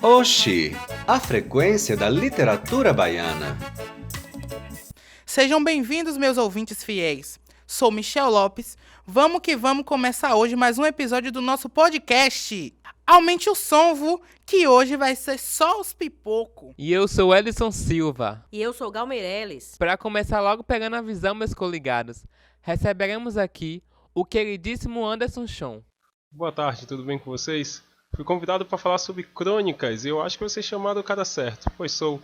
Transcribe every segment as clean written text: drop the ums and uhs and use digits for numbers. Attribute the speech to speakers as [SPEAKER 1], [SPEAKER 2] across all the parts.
[SPEAKER 1] Oxi, a frequência da literatura baiana.
[SPEAKER 2] Sejam bem-vindos, meus ouvintes fiéis. Sou Michel Lopes. Vamos que vamos começar hoje mais um episódio do nosso podcast. Aumente o som, vu, que hoje vai ser só os pipoco.
[SPEAKER 3] E eu sou Ellison Silva.
[SPEAKER 4] E eu sou Gal Meirelles.
[SPEAKER 3] Para começar logo pegando a visão, meus coligados, receberemos aqui o queridíssimo Anderson Chon.
[SPEAKER 5] Boa tarde, tudo bem com vocês? Fui convidado para falar sobre crônicas e eu acho que você chamado o cara certo, pois sou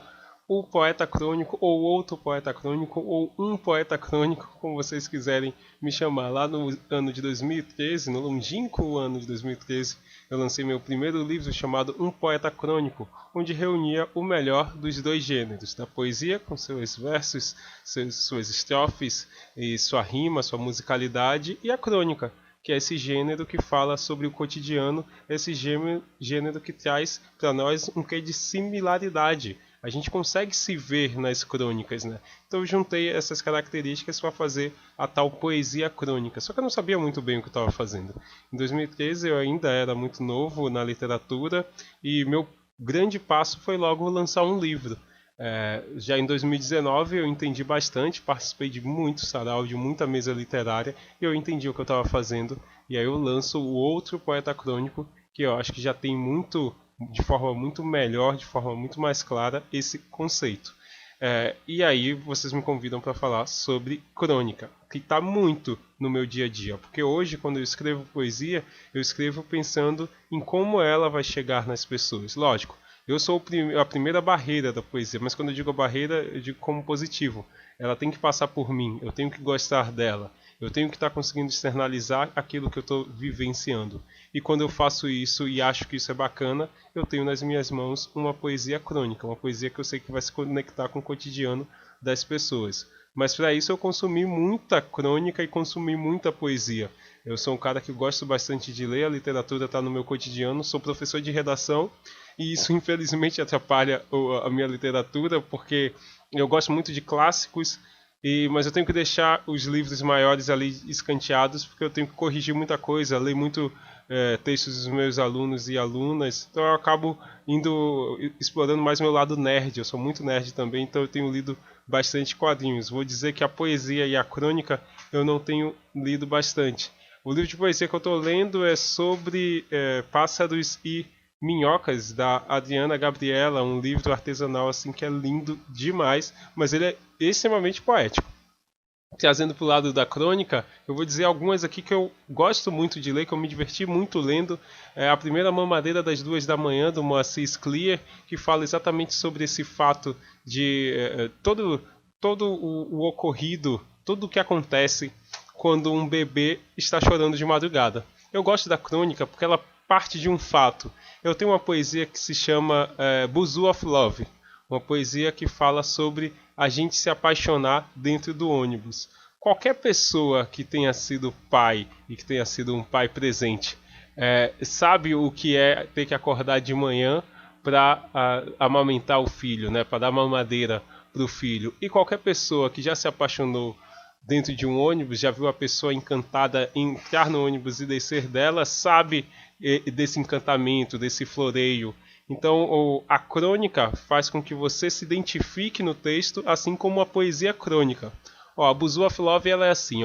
[SPEAKER 5] o poeta crônico, ou outro poeta crônico, ou um poeta crônico, como vocês quiserem me chamar. Lá no ano de 2013, no longínquo ano de 2013, eu lancei meu primeiro livro chamado Um Poeta Crônico, onde reunia o melhor dos dois gêneros, da poesia com seus versos, suas estrofes, e sua rima, sua musicalidade, e a crônica, que é esse gênero que fala sobre o cotidiano, esse gênero que traz para nós um quê de similaridade. A gente consegue se ver nas crônicas, né? Então eu juntei essas características para fazer a tal poesia crônica. Só que eu não sabia muito bem o que eu estava fazendo. Em 2013 eu ainda era muito novo na literatura e meu grande passo foi logo lançar um livro. Já em 2019 eu entendi bastante, participei de muito sarau, de muita mesa literária, e eu entendi o que eu estava fazendo, e aí eu lanço o outro poeta crônico, que eu acho que já tem muito, de forma muito melhor, de forma muito mais clara, esse conceito. E aí vocês me convidam para falar sobre crônica, que está muito no meu dia a dia, porque hoje quando eu escrevo poesia, eu escrevo pensando em como ela vai chegar nas pessoas. Lógico, eu sou a primeira barreira da poesia, mas quando eu digo barreira, eu digo como positivo. Ela tem que passar por mim, eu tenho que gostar dela, eu tenho que estar conseguindo externalizar aquilo que eu estou vivenciando. E quando eu faço isso e acho que isso é bacana, eu tenho nas minhas mãos uma poesia crônica, uma poesia que eu sei que vai se conectar com o cotidiano das pessoas. Mas para isso eu consumi muita crônica e consumi muita poesia. Eu sou um cara que gosto bastante de ler, a literatura está no meu cotidiano, sou professor de redação e isso infelizmente atrapalha a minha literatura porque eu gosto muito de clássicos, mas eu tenho que deixar os livros maiores ali escanteados porque eu tenho que corrigir muita coisa, ler muito textos dos meus alunos e alunas, então eu acabo explorando mais meu lado nerd. Eu sou muito nerd também, então eu tenho lido bastante quadrinhos. Vou dizer que a poesia e a crônica eu não tenho lido bastante. O livro de poesia que eu estou lendo é sobre pássaros e minhocas, da Adriana Gabriela, um livro artesanal assim que é lindo demais, mas ele é extremamente poético. Trazendo para o lado da crônica, eu vou dizer algumas aqui que eu gosto muito de ler, que eu me diverti muito lendo. A primeira, Mamadeira das 2 da manhã, do Moacir Scliar, que fala exatamente sobre esse fato de todo o ocorrido, tudo o que acontece quando um bebê está chorando de madrugada. Eu gosto da crônica porque ela parte de um fato. Eu tenho uma poesia que se chama Buzu of Love, uma poesia que fala sobre a gente se apaixonar dentro do ônibus. Qualquer pessoa que tenha sido pai e que tenha sido um pai presente sabe o que é ter que acordar de manhã para amamentar o filho, né? Para dar mamadeira para o filho. E qualquer pessoa que já se apaixonou dentro de um ônibus, já viu a pessoa encantada entrar no ônibus e descer dela, sabe desse encantamento, desse floreio. Então a crônica faz com que você se identifique no texto, assim como a poesia crônica. A Buzu of Love ela é assim,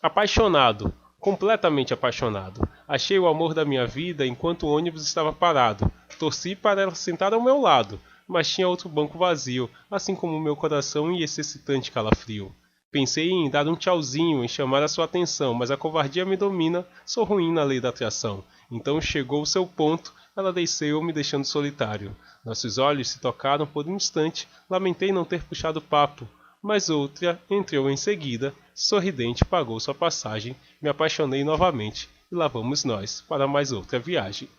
[SPEAKER 5] apaixonado, completamente apaixonado. Achei o amor da minha vida enquanto o ônibus estava parado. Torci para ela sentar ao meu lado, mas tinha outro banco vazio, assim como o meu coração e esse excitante calafrio. Pensei em dar um tchauzinho, em chamar a sua atenção, mas a covardia me domina, sou ruim na lei da atração. Então chegou o seu ponto, ela desceu me deixando solitário. Nossos olhos se tocaram por um instante, lamentei não ter puxado papo. Mas outra entrou em seguida, sorridente pagou sua passagem, me apaixonei novamente e lá vamos nós para mais outra viagem.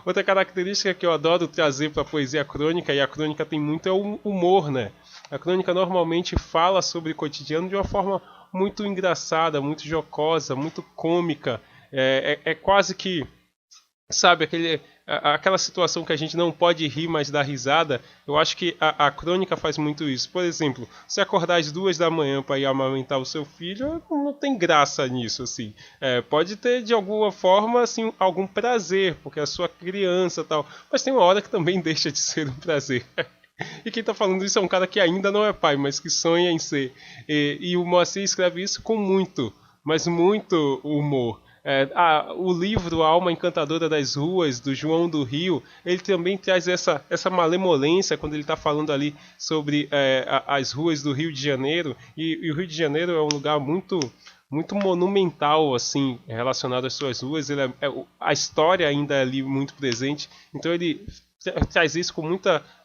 [SPEAKER 5] Outra característica que eu adoro trazer para a poesia crônica, e a crônica tem muito, é o humor, né? A crônica normalmente fala sobre o cotidiano de uma forma muito engraçada, muito jocosa, muito cômica. É quase que sabe, aquela situação que a gente não pode rir, mas dar risada. Eu acho que a crônica faz muito isso. Por exemplo, se acordar às 2 da manhã para ir amamentar o seu filho, não tem graça nisso, assim. Pode ter, de alguma forma, assim, algum prazer, porque é a sua criança e tal. Mas tem uma hora que também deixa de ser um prazer. E quem tá falando isso é um cara que ainda não é pai, mas que sonha em ser. E o Moacir escreve isso com muito, mas muito humor. O livro A Alma Encantadora das Ruas, do João do Rio, ele também traz essa malemolência quando ele está falando ali sobre as ruas do Rio de Janeiro. E o Rio de Janeiro é um lugar muito monumental, assim, relacionado às suas ruas. A história ainda é ali muito presente. Então ele traz isso com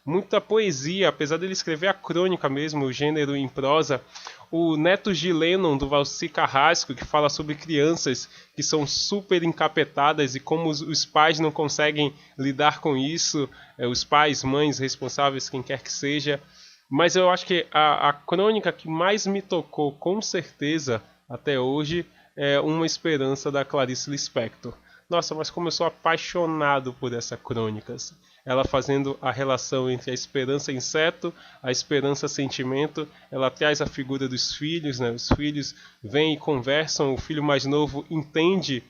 [SPEAKER 5] muita poesia, apesar dele escrever a crônica mesmo, o gênero em prosa. O Neto de Lennon, do Valci Carrasco, que fala sobre crianças que são super encapetadas e como os pais não conseguem lidar com isso, os pais, mães, responsáveis, quem quer que seja. Mas eu acho que a crônica que mais me tocou, com certeza, até hoje, é Uma Esperança, da Clarice Lispector. Nossa, mas como eu sou apaixonado por essa crônica. Assim. Ela fazendo a relação entre a esperança inseto, a esperança sentimento. Ela traz a figura dos filhos, né? Os filhos vêm e conversam, o filho mais novo entende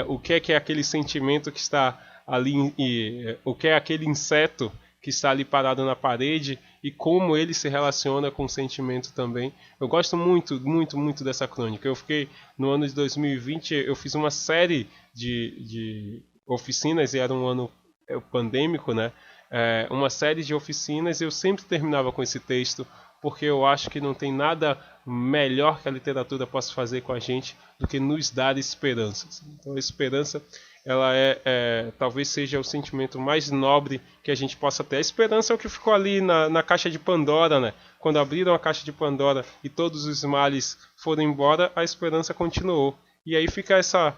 [SPEAKER 5] o que é aquele sentimento que está ali, o que é aquele inseto que está ali parado na parede e como ele se relaciona com o sentimento também. Eu gosto muito, muito, muito dessa crônica. Eu fiquei, no ano de 2020, eu fiz uma série de oficinas, e era um ano pandêmico, né? Uma série de oficinas, e eu sempre terminava com esse texto, porque eu acho que não tem nada melhor que a literatura possa fazer com a gente do que nos dar esperanças. Então a esperança, ela talvez seja o sentimento mais nobre que a gente possa ter. A esperança é o que ficou ali na caixa de Pandora, né? Quando abriram a caixa de Pandora e todos os males foram embora, a esperança continuou. E aí fica essa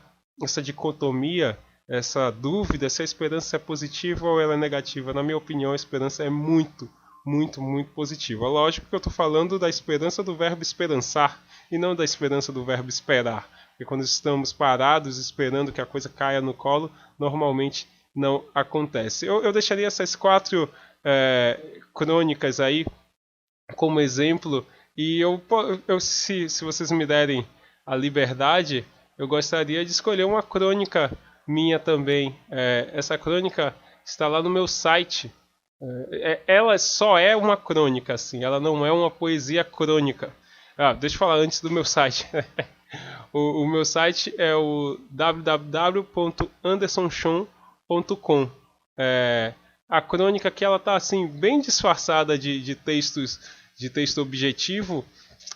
[SPEAKER 5] dicotomia, essa dúvida se a esperança é positiva ou ela é negativa. Na minha opinião, a esperança é muito, muito, muito positiva. Lógico que eu estou falando da esperança do verbo esperançar e não da esperança do verbo esperar. Porque quando estamos parados esperando que a coisa caia no colo, normalmente não acontece. Eu deixaria essas 4 crônicas aí como exemplo. E se vocês me derem a liberdade, eu gostaria de escolher uma crônica minha também. Essa crônica está lá no meu site. Ela só é uma crônica, assim. Ela não é uma poesia crônica. Deixa eu falar antes do meu site. O meu site é o www.andersonchon.com. A crônica que ela está assim, bem disfarçada de texto objetivo,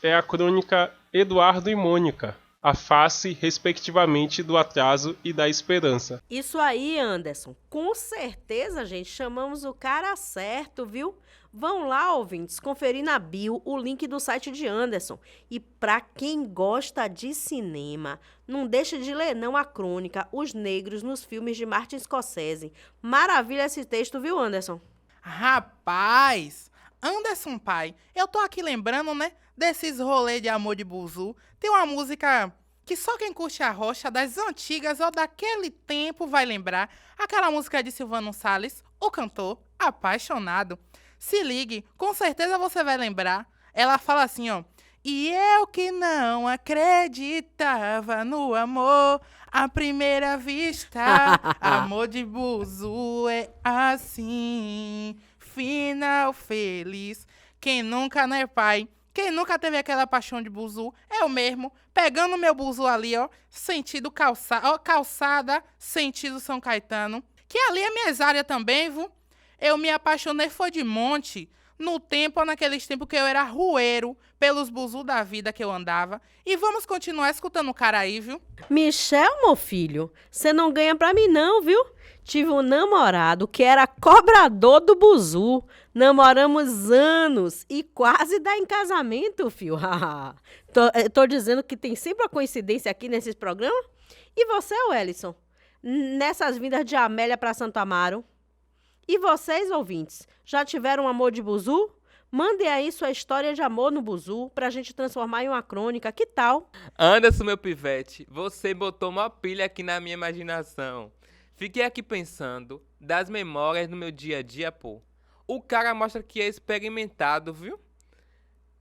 [SPEAKER 5] é a crônica Eduardo e Mônica, a face, respectivamente, do atraso e da esperança.
[SPEAKER 4] Isso aí, Anderson. Com certeza, gente, chamamos o cara certo, viu? Vão lá, ouvintes, conferir na bio o link do site de Anderson. E para quem gosta de cinema, não deixe de ler não a crônica Os Negros nos Filmes de Martin Scorsese. Maravilha esse texto, viu, Anderson?
[SPEAKER 2] Rapaz, Anderson pai, eu tô aqui lembrando, né, desses rolês de amor de buzu. Tem uma música que só quem curte a rocha das antigas ou daquele tempo vai lembrar. Aquela música de Silvano Salles, o cantor apaixonado. Se ligue, com certeza você vai lembrar. Ela fala assim, ó. E eu que não acreditava no amor à primeira vista. Amor de buzu é assim, final feliz. Quem nunca, né, pai? Quem nunca teve aquela paixão de buzu? Eu mesmo, pegando meu buzu ali, ó, sentido calçada, sentido São Caetano. Que ali é minha área também, viu? Eu me apaixonei foi de monte, no tempo ou naqueles tempos que eu era rueiro, pelos buzu da vida que eu andava. E vamos continuar escutando o cara aí, viu?
[SPEAKER 4] Michel, meu filho, você não ganha pra mim não, viu? Tive um namorado que era cobrador do buzu. Namoramos anos e quase dá em casamento, filho. Tô dizendo que tem sempre uma coincidência aqui nesses programas. E você, Wellison? Nessas vindas de Amélia pra Santo Amaro? E vocês, ouvintes, já tiveram um amor de buzu? Mandem aí sua história de amor no buzu pra gente transformar em uma crônica, que tal?
[SPEAKER 3] Anderson, meu pivete, você botou uma pilha aqui na minha imaginação. Fiquei aqui pensando das memórias no meu dia a dia, pô. O cara mostra que é experimentado, viu?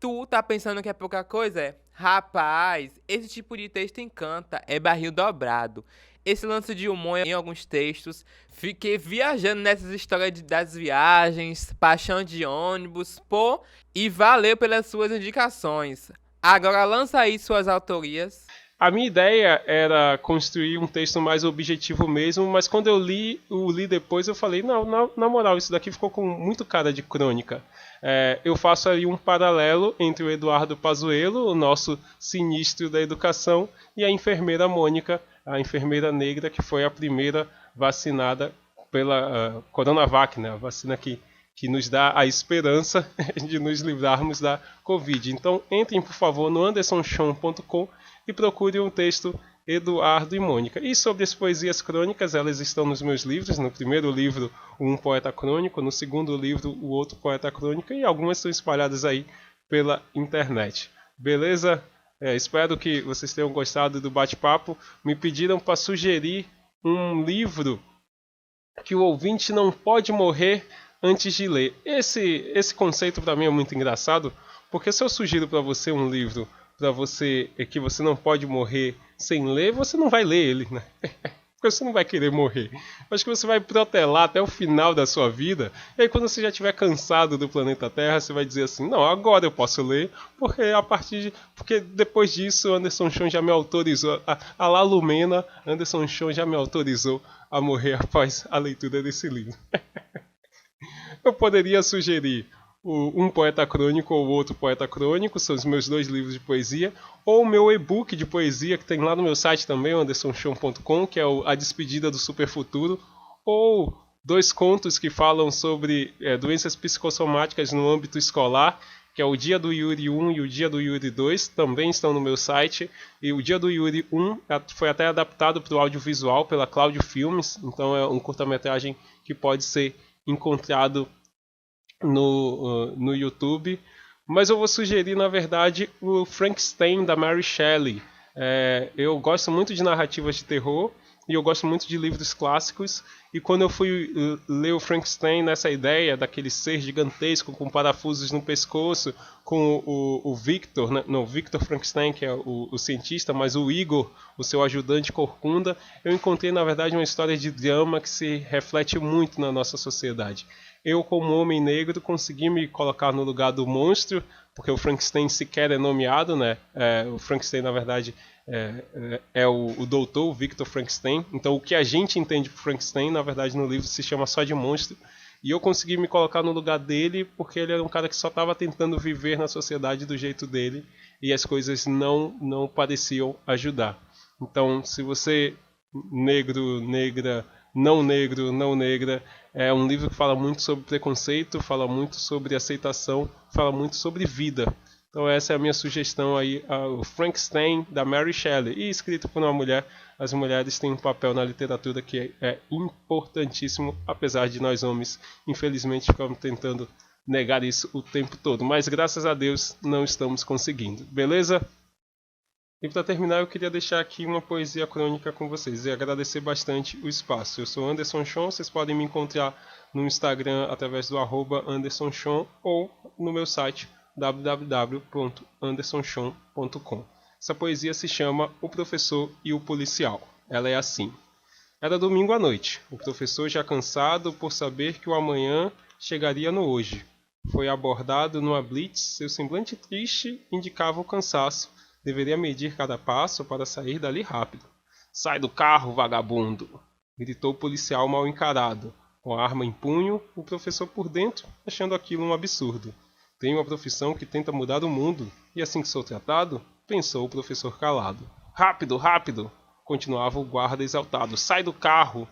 [SPEAKER 3] Tu tá pensando que é pouca coisa? É? Rapaz, esse tipo de texto encanta, é barril dobrado. Esse lance de humor em alguns textos. Fiquei viajando nessas histórias das viagens, paixão de ônibus, pô, e valeu pelas suas indicações. Agora lança aí suas autorias.
[SPEAKER 5] A minha ideia era construir um texto mais objetivo mesmo, mas quando eu li depois, eu falei, não, na moral, isso daqui ficou com muito cara de crônica. Eu faço aí um paralelo entre o Eduardo Pazuello, o nosso sinistro da educação, e a enfermeira Mônica, a enfermeira negra que foi a primeira vacinada pela Coronavac, né? A vacina que nos dá a esperança de nos livrarmos da Covid. Então, entrem, por favor, no andersonchon.com e procurem um texto Eduardo e Mônica. E sobre as poesias crônicas, elas estão nos meus livros. No primeiro livro, Um Poeta Crônico. No segundo livro, O Outro Poeta Crônico. E algumas estão espalhadas aí pela internet. Beleza? Espero que vocês tenham gostado do bate-papo. Me pediram para sugerir um livro que o ouvinte não pode morrer antes de ler. Esse conceito para mim é muito engraçado, porque se eu sugiro para você um livro que você não pode morrer sem ler, você não vai ler ele, né? Porque você não vai querer morrer. Acho que você vai protelar até o final da sua vida, e aí quando você já estiver cansado do planeta Terra, você vai dizer assim, não, agora eu posso ler, porque depois disso Anderson Chon já me autorizou, a La Lumena, Anderson Chon já me autorizou a morrer após a leitura desse livro. Eu poderia sugerir Um Poeta Crônico ou Outro Poeta Crônico, são os meus 2 livros de poesia, ou o meu e-book de poesia, que tem lá no meu site também, andersonchon.com, que é A Despedida do Superfuturo, ou 2 contos que falam sobre doenças psicossomáticas no âmbito escolar, que é o Dia do Yuri 1 e o Dia do Yuri 2, também estão no meu site. E o Dia do Yuri 1 foi até adaptado para o audiovisual pela Cláudio Filmes, então é um curta-metragem que pode ser encontrado no YouTube. Mas eu vou sugerir, na verdade, o Frankenstein, da Mary Shelley. Eu gosto muito de narrativas de terror e eu gosto muito de livros clássicos. E quando eu fui ler o Frankenstein nessa ideia daquele ser gigantesco com parafusos no pescoço, com o Victor, né? Não, Victor Frankenstein, que é o cientista, mas o Igor, o seu ajudante corcunda, eu encontrei, na verdade, uma história de drama que se reflete muito na nossa sociedade. Eu, como homem negro, consegui me colocar no lugar do monstro, porque o Frankenstein sequer é nomeado, né? O Frankenstein, na verdade, é o doutor, o Victor Frankenstein. Então, o que a gente entende por Frankenstein, na verdade, no livro se chama só de monstro. E eu consegui me colocar no lugar dele, porque ele era um cara que só estava tentando viver na sociedade do jeito dele, e as coisas não pareciam ajudar. Então, se você, negro, negra, não negra, é um livro que fala muito sobre preconceito, fala muito sobre aceitação, fala muito sobre vida. Então essa é a minha sugestão aí, o Frankenstein, da Mary Shelley, e escrito por uma mulher. As mulheres têm um papel na literatura que é importantíssimo, apesar de nós homens, infelizmente, ficarmos tentando negar isso o tempo todo. Mas graças a Deus não estamos conseguindo, beleza? E para terminar, eu queria deixar aqui uma poesia crônica com vocês e agradecer bastante o espaço. Eu sou Anderson Chon, vocês podem me encontrar no Instagram através do @AndersonChon ou no meu site www.andersonchon.com. Essa poesia se chama O Professor e o Policial. Ela é assim. Era domingo à noite. O professor, já cansado por saber que o amanhã chegaria no hoje, foi abordado numa blitz. Seu semblante triste indicava o cansaço. Deveria medir cada passo para sair dali rápido. Sai do carro, vagabundo! Gritou o policial mal encarado. Com a arma em punho, o professor por dentro, achando aquilo um absurdo. Tenho uma profissão que tenta mudar o mundo, e assim que sou tratado, pensou o professor calado. Rápido, rápido! Continuava o guarda exaltado. Sai do carro!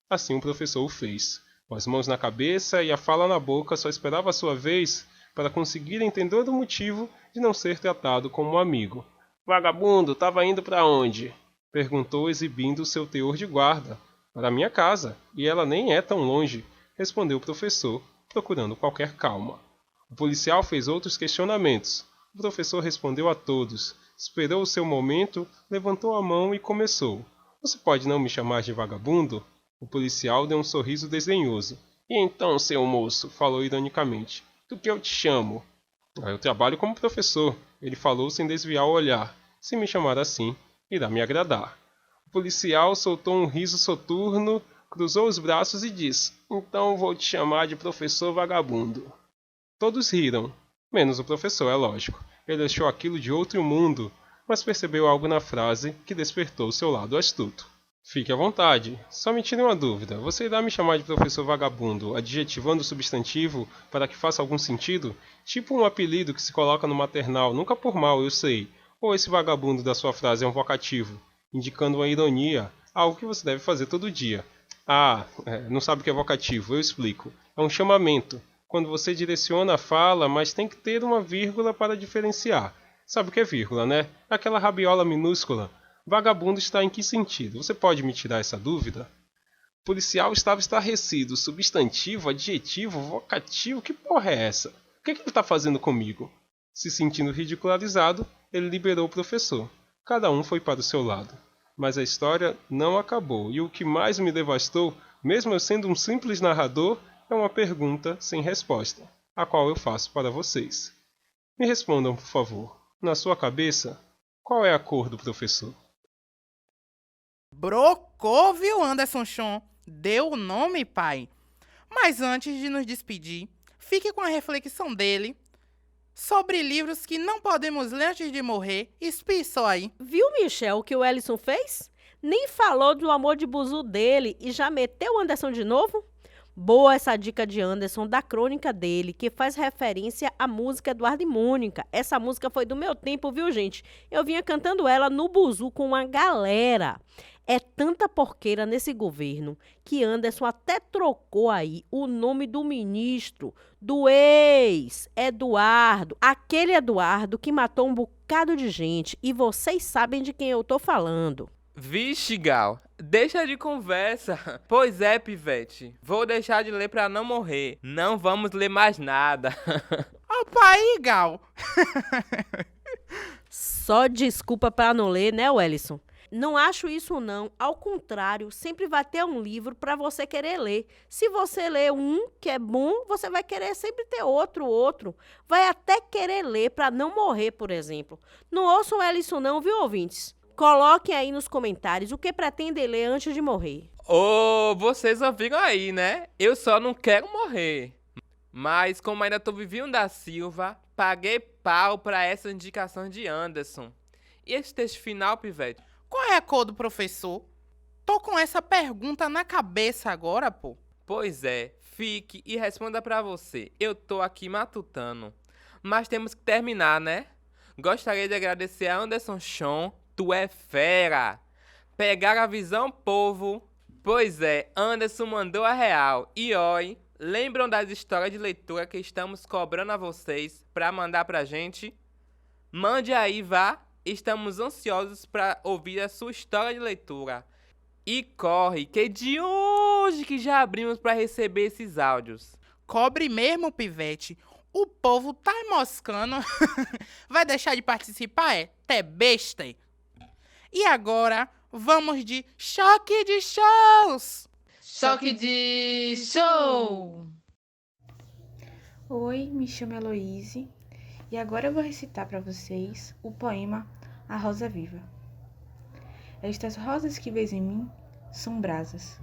[SPEAKER 5] Assim o professor o fez. Com as mãos na cabeça e a fala na boca, só esperava a sua vez para conseguir entender o motivo de não ser tratado como um amigo. Vagabundo, estava indo para onde? Perguntou, exibindo o seu teor de guarda. Para minha casa, e ela nem é tão longe, respondeu o professor, procurando qualquer calma. O policial fez outros questionamentos. O professor respondeu a todos. Esperou o seu momento, levantou a mão e começou. Você pode não me chamar de vagabundo? O policial deu um sorriso desdenhoso. E então, seu moço, falou ironicamente, do que eu te chamo? Eu trabalho como professor, ele falou sem desviar o olhar. Se me chamar assim, irá me agradar. O policial soltou um riso soturno, cruzou os braços e disse, então vou te chamar de professor vagabundo. Todos riram, menos o professor, é lógico. Ele achou aquilo de outro mundo, mas percebeu algo na frase que despertou seu lado astuto. Fique à vontade, só me tire uma dúvida. Você irá me chamar de professor vagabundo, adjetivando o substantivo para que faça algum sentido? Tipo um apelido que se coloca no maternal, nunca por mal, eu sei. Ou esse vagabundo da sua frase é um vocativo, indicando uma ironia, algo que você deve fazer todo dia. Não sabe o que é vocativo, eu explico. É um chamamento, quando você direciona a fala, mas tem que ter uma vírgula para diferenciar. Sabe o que é vírgula, né? Aquela rabiola minúscula. Vagabundo está em que sentido? Você pode me tirar essa dúvida? O policial estava estarrecido. Substantivo, adjetivo, vocativo, que porra é essa? O que ele está fazendo comigo? Se sentindo ridicularizado, ele liberou o professor. Cada um foi para o seu lado. Mas a história não acabou, e o que mais me devastou, mesmo eu sendo um simples narrador, é uma pergunta sem resposta, a qual eu faço para vocês. Me respondam, por favor. Na sua cabeça, qual é a cor do professor?
[SPEAKER 2] Brocou, viu, Anderson Chon? Deu o nome, pai. Mas antes de nos despedir, fique com a reflexão dele sobre livros que não podemos ler antes de morrer. Espie só aí.
[SPEAKER 4] Viu, Michel, o que o Ellison fez? Nem falou do amor de buzu dele e já meteu o Anderson de novo? Boa essa dica de Anderson da crônica dele, que faz referência à música Eduardo e Mônica. Essa música foi do meu tempo, viu, gente? Eu vinha cantando ela no buzu com uma galera. É tanta porqueira nesse governo que Anderson até trocou aí o nome do ministro, do ex-Eduardo, aquele Eduardo que matou um bocado de gente. E vocês sabem de quem eu tô falando.
[SPEAKER 3] Vixe, Gal, deixa de conversa. Pois é, Pivete, vou deixar de ler pra não morrer. Não vamos ler mais nada.
[SPEAKER 2] Opa aí, Gal.
[SPEAKER 4] Só desculpa pra não ler, né, Wellison? Não acho isso não, ao contrário, sempre vai ter um livro para você querer ler. Se você lê um que é bom, você vai querer sempre ter outro. Vai até querer ler para não morrer, por exemplo. Não ouçam Ellison não, viu, ouvintes? Coloquem aí nos comentários o que pretendem ler antes de morrer.
[SPEAKER 3] Vocês ouviram aí, né? Eu só não quero morrer. Mas como ainda tô vivinho da Silva, paguei pau pra essa indicação de Anderson. E esse texto final, Pivete?
[SPEAKER 2] Qual é a cor do professor? Tô com essa pergunta na cabeça agora, pô.
[SPEAKER 3] Pois é, fique e responda pra você. Eu tô aqui matutando. Mas temos que terminar, né? Gostaria de agradecer a Anderson Chon. Tu é fera. Pegar a visão, povo. Pois é, Anderson mandou a real. E oi, lembram das histórias de leitura que estamos cobrando a vocês pra mandar pra gente? Mande aí, vá. Estamos ansiosos para ouvir a sua história de leitura. E corre, que é de hoje que já abrimos para receber esses áudios.
[SPEAKER 2] Cobre mesmo, Pivete. O povo tá moscando. Vai deixar de participar, é? Té besta. E agora, vamos de choque de shows.
[SPEAKER 6] Choque de show!
[SPEAKER 7] Oi, me chamo Heloíse e agora eu vou recitar para vocês o poema A Rosa Viva. Estas rosas que vês em mim são brasas,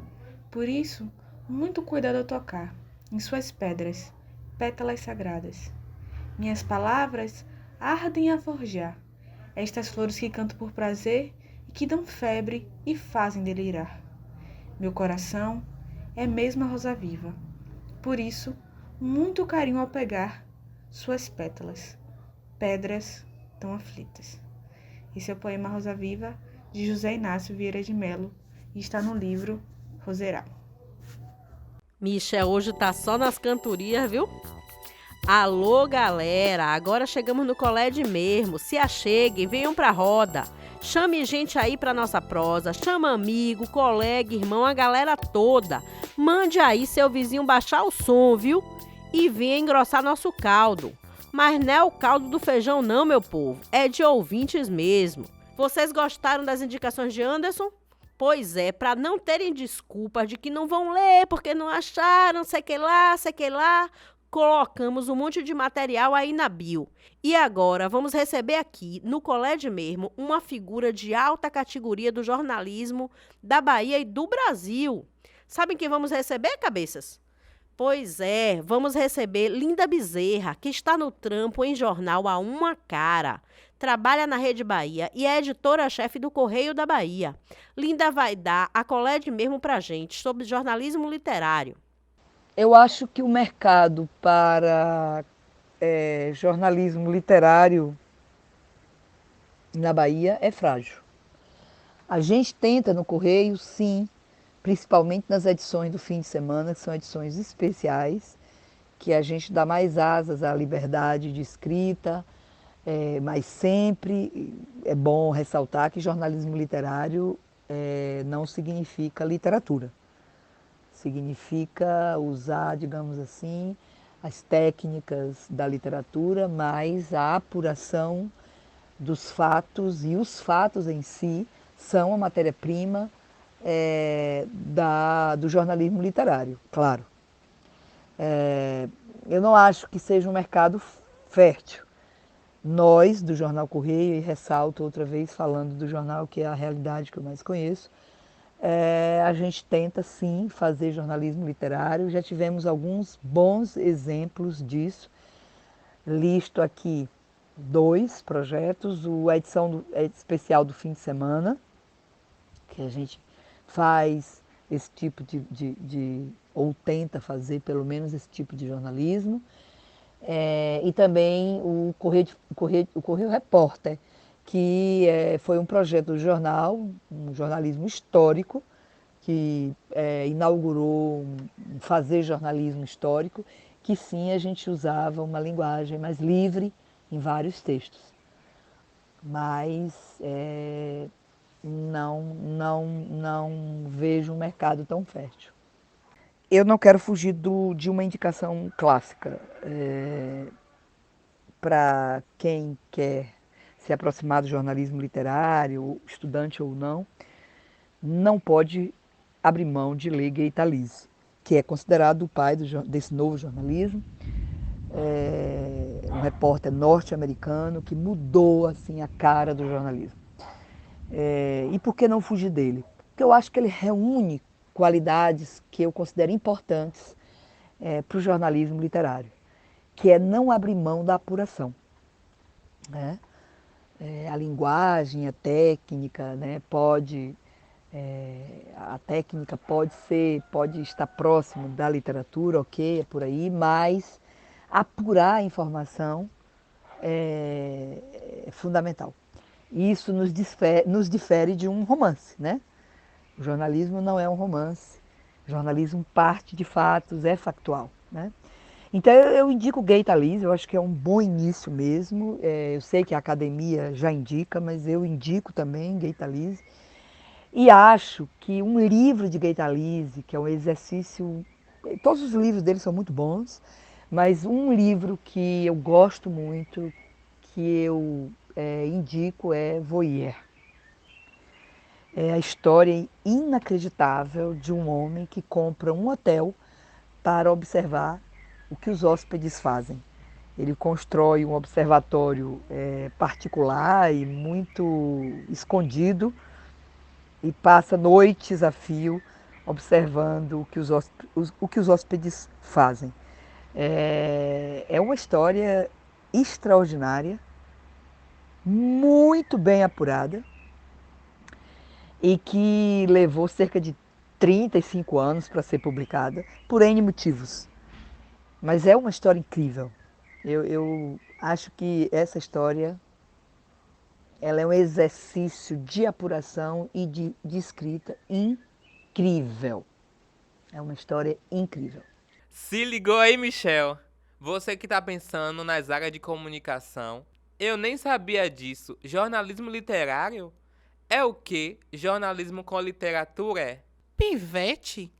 [SPEAKER 7] por isso, muito cuidado ao tocar em suas pedras, pétalas sagradas. Minhas palavras ardem a forjar estas flores que canto por prazer e que dão febre e fazem delirar. Meu coração é mesmo a rosa viva, por isso, muito carinho ao pegar suas pétalas, pedras tão aflitas. Esse é o poema Rosa Viva, de José Inácio Vieira de Melo, e está no livro Roseral.
[SPEAKER 4] Michel hoje tá só nas cantorias, viu? Alô, galera, agora chegamos no colégio mesmo. Se acheguem, venham pra roda. Chame gente aí pra nossa prosa, chama amigo, colega, irmão, a galera toda. Mande aí seu vizinho baixar o som, viu? E venha engrossar nosso caldo. Mas não é o caldo do feijão não, meu povo. É de ouvintes mesmo. Vocês gostaram das indicações de Anderson? Pois é, para não terem desculpas de que não vão ler porque não acharam, sei que lá, colocamos um monte de material aí na bio. E agora vamos receber aqui, no colégio mesmo, uma figura de alta categoria do jornalismo da Bahia e do Brasil. Sabem quem vamos receber, cabeças? Pois é, vamos receber Linda Bezerra, que está no trampo em jornal há uma cara. Trabalha na Rede Bahia e é editora-chefe do Correio da Bahia. Linda vai dar a colégio mesmo pra gente sobre jornalismo literário.
[SPEAKER 8] Eu acho que o mercado para jornalismo literário na Bahia é frágil. A gente tenta no Correio, sim, principalmente nas edições do fim de semana, que são edições especiais, que a gente dá mais asas à liberdade de escrita, mas sempre é bom ressaltar que jornalismo literário não significa literatura. Significa usar, digamos assim, as técnicas da literatura, mas a apuração dos fatos, e os fatos em si são a matéria-prima do jornalismo literário, claro. Eu não acho que seja um mercado fértil. Nós, do Jornal Correio, e ressalto outra vez falando do jornal, que é a realidade que eu mais conheço, a gente tenta sim fazer jornalismo literário, já tivemos alguns bons exemplos disso. Listo aqui 2 projetos, a edição especial do fim de semana, que a gente faz esse tipo ou tenta fazer pelo menos esse tipo de jornalismo, e também o Correio Repórter, que foi um projeto do jornal, um jornalismo histórico, que inaugurou fazer jornalismo histórico, que sim, a gente usava uma linguagem mais livre em vários textos. Mas não vejo um mercado tão fértil. Eu não quero fugir de uma indicação clássica. Para quem quer se aproximar do jornalismo literário, estudante ou não pode abrir mão de ler Gay Talese, que é considerado o pai desse novo jornalismo. Um repórter norte-americano que mudou assim, a cara do jornalismo. E por que não fugir dele? Porque eu acho que ele reúne qualidades que eu considero importantes para o jornalismo literário, que é não abrir mão da apuração. Né? A linguagem, a técnica, né, a técnica pode estar próximo da literatura, ok, é por aí, mas apurar a informação é fundamental. E isso nos difere de um romance, né? O jornalismo não é um romance, o jornalismo parte de fatos, é factual, né? Então eu indico o Gay Talese, eu acho que é um bom início mesmo. Eu sei que a academia já indica, mas eu indico também Gay Talese. E acho que um livro de Gay Talese, que é um exercício, todos os livros dele são muito bons, mas um livro que eu gosto muito, que eu indico é Voyeur. É a história inacreditável de um homem que compra um hotel para observar o que os hóspedes fazem. Ele constrói um observatório particular e muito escondido e passa noites a fio observando o que os hóspedes fazem. É uma história extraordinária, muito bem apurada e que levou cerca de 35 anos para ser publicada, por N motivos. Mas é uma história incrível. Eu acho que essa história ela é um exercício de apuração e de escrita incrível. É uma história incrível.
[SPEAKER 3] Se ligou aí, Michel? Você que tá pensando nas áreas de comunicação, eu nem sabia disso. Jornalismo literário? É o quê? Jornalismo com literatura é?
[SPEAKER 2] Pivete?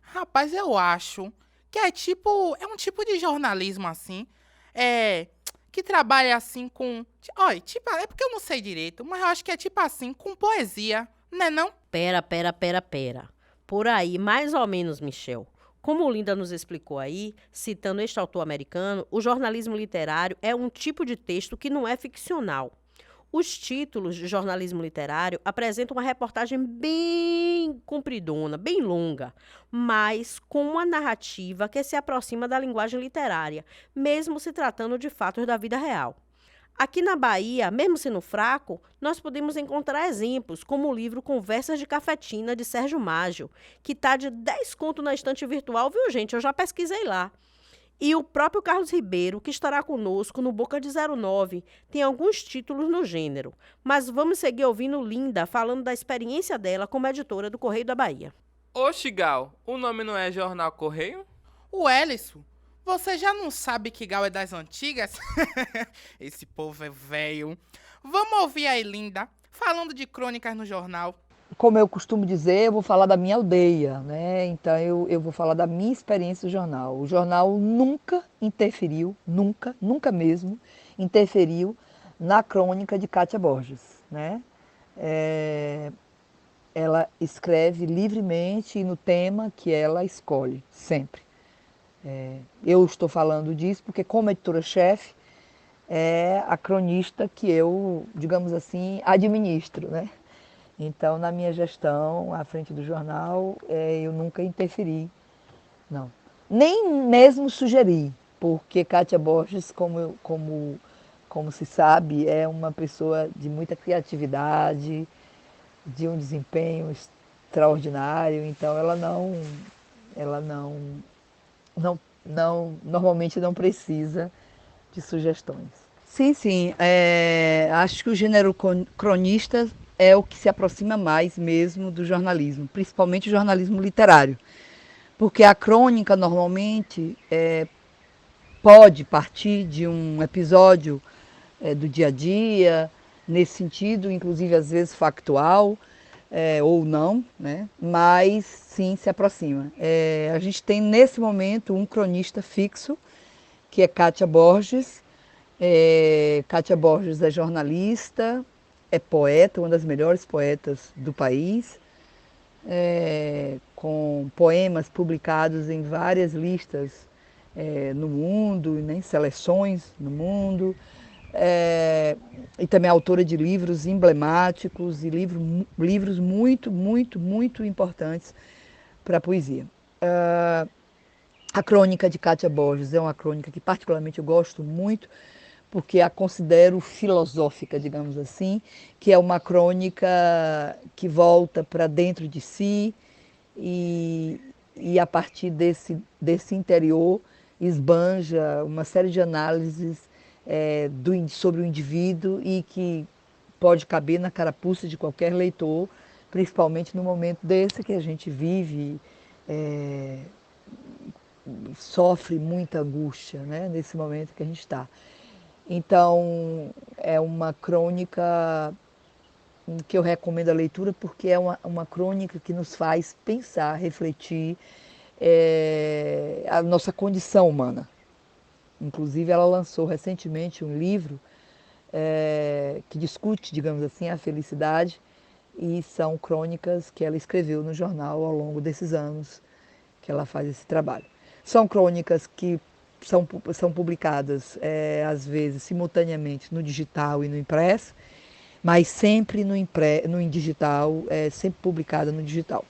[SPEAKER 2] Rapaz, eu acho que é um tipo de jornalismo assim, que trabalha assim com, olha, tipo, é porque eu não sei direito, mas eu acho que é tipo assim, com poesia, Né não?
[SPEAKER 4] Pera. Por aí, mais ou menos, Michel. Como Linda nos explicou aí, citando este autor americano, o jornalismo literário é um tipo de texto que não é ficcional. Os títulos de jornalismo literário apresentam uma reportagem bem compridona, bem longa, mas com uma narrativa que se aproxima da linguagem literária, mesmo se tratando de fatos da vida real. Aqui na Bahia, mesmo sendo fraco, nós podemos encontrar exemplos, como o livro Conversas de Cafetina, de Sérgio Mágio, que está de 10 conto na estante virtual, viu, gente? Eu já pesquisei lá. E o próprio Carlos Ribeiro, que estará conosco no Boca de 09, tem alguns títulos no gênero. Mas vamos seguir ouvindo Linda falando da experiência dela como editora do Correio da Bahia.
[SPEAKER 3] Oxe, Gal, o nome não é Jornal Correio?
[SPEAKER 2] O Ellison, você já não sabe que Gal é das antigas? Esse povo é velho. Vamos ouvir aí, Linda, falando de crônicas no jornal.
[SPEAKER 8] Como eu costumo dizer, eu vou falar da minha aldeia, né? Então eu vou falar da minha experiência do jornal. O jornal nunca interferiu, nunca mesmo, interferiu na crônica de Kátia Borges, né? Ela escreve livremente e no tema que ela escolhe, sempre. Eu estou falando disso porque, como editora-chefe, é a cronista que eu, digamos assim, administro, né? Então, na minha gestão, à frente do jornal, eu nunca interferi, não. Nem mesmo sugeri, porque Kátia Borges, como se sabe, é uma pessoa de muita criatividade, de um desempenho extraordinário, então normalmente não precisa de sugestões. Sim, acho que o gênero cronista é o que se aproxima mais mesmo do jornalismo, principalmente o jornalismo literário. Porque a crônica, normalmente, pode partir de um episódio do dia a dia, nesse sentido, inclusive às vezes factual, ou não, né? Mas sim se aproxima. A gente tem nesse momento um cronista fixo, que é Kátia Borges. Kátia Borges é jornalista, é poeta, uma das melhores poetas do país, com poemas publicados em várias listas no mundo, em seleções no mundo, e também é autora de livros emblemáticos e livros muito importantes para a poesia. A crônica de Kátia Borges é uma crônica que particularmente eu gosto muito, porque a considero filosófica, digamos assim, que é uma crônica que volta para dentro de si e a partir desse interior esbanja uma série de análises sobre o indivíduo e que pode caber na carapuça de qualquer leitor, principalmente no momento desse que a gente vive, sofre muita angústia, né, nesse momento que a gente está. Então, é uma crônica que eu recomendo a leitura porque é uma crônica que nos faz pensar, refletir a nossa condição humana. Inclusive, ela lançou recentemente um livro que discute, digamos assim, a felicidade, e são crônicas que ela escreveu no jornal ao longo desses anos que ela faz esse trabalho. São crônicas que são publicadas, às vezes, simultaneamente no digital e no impresso, mas sempre no digital, sempre publicada no digital.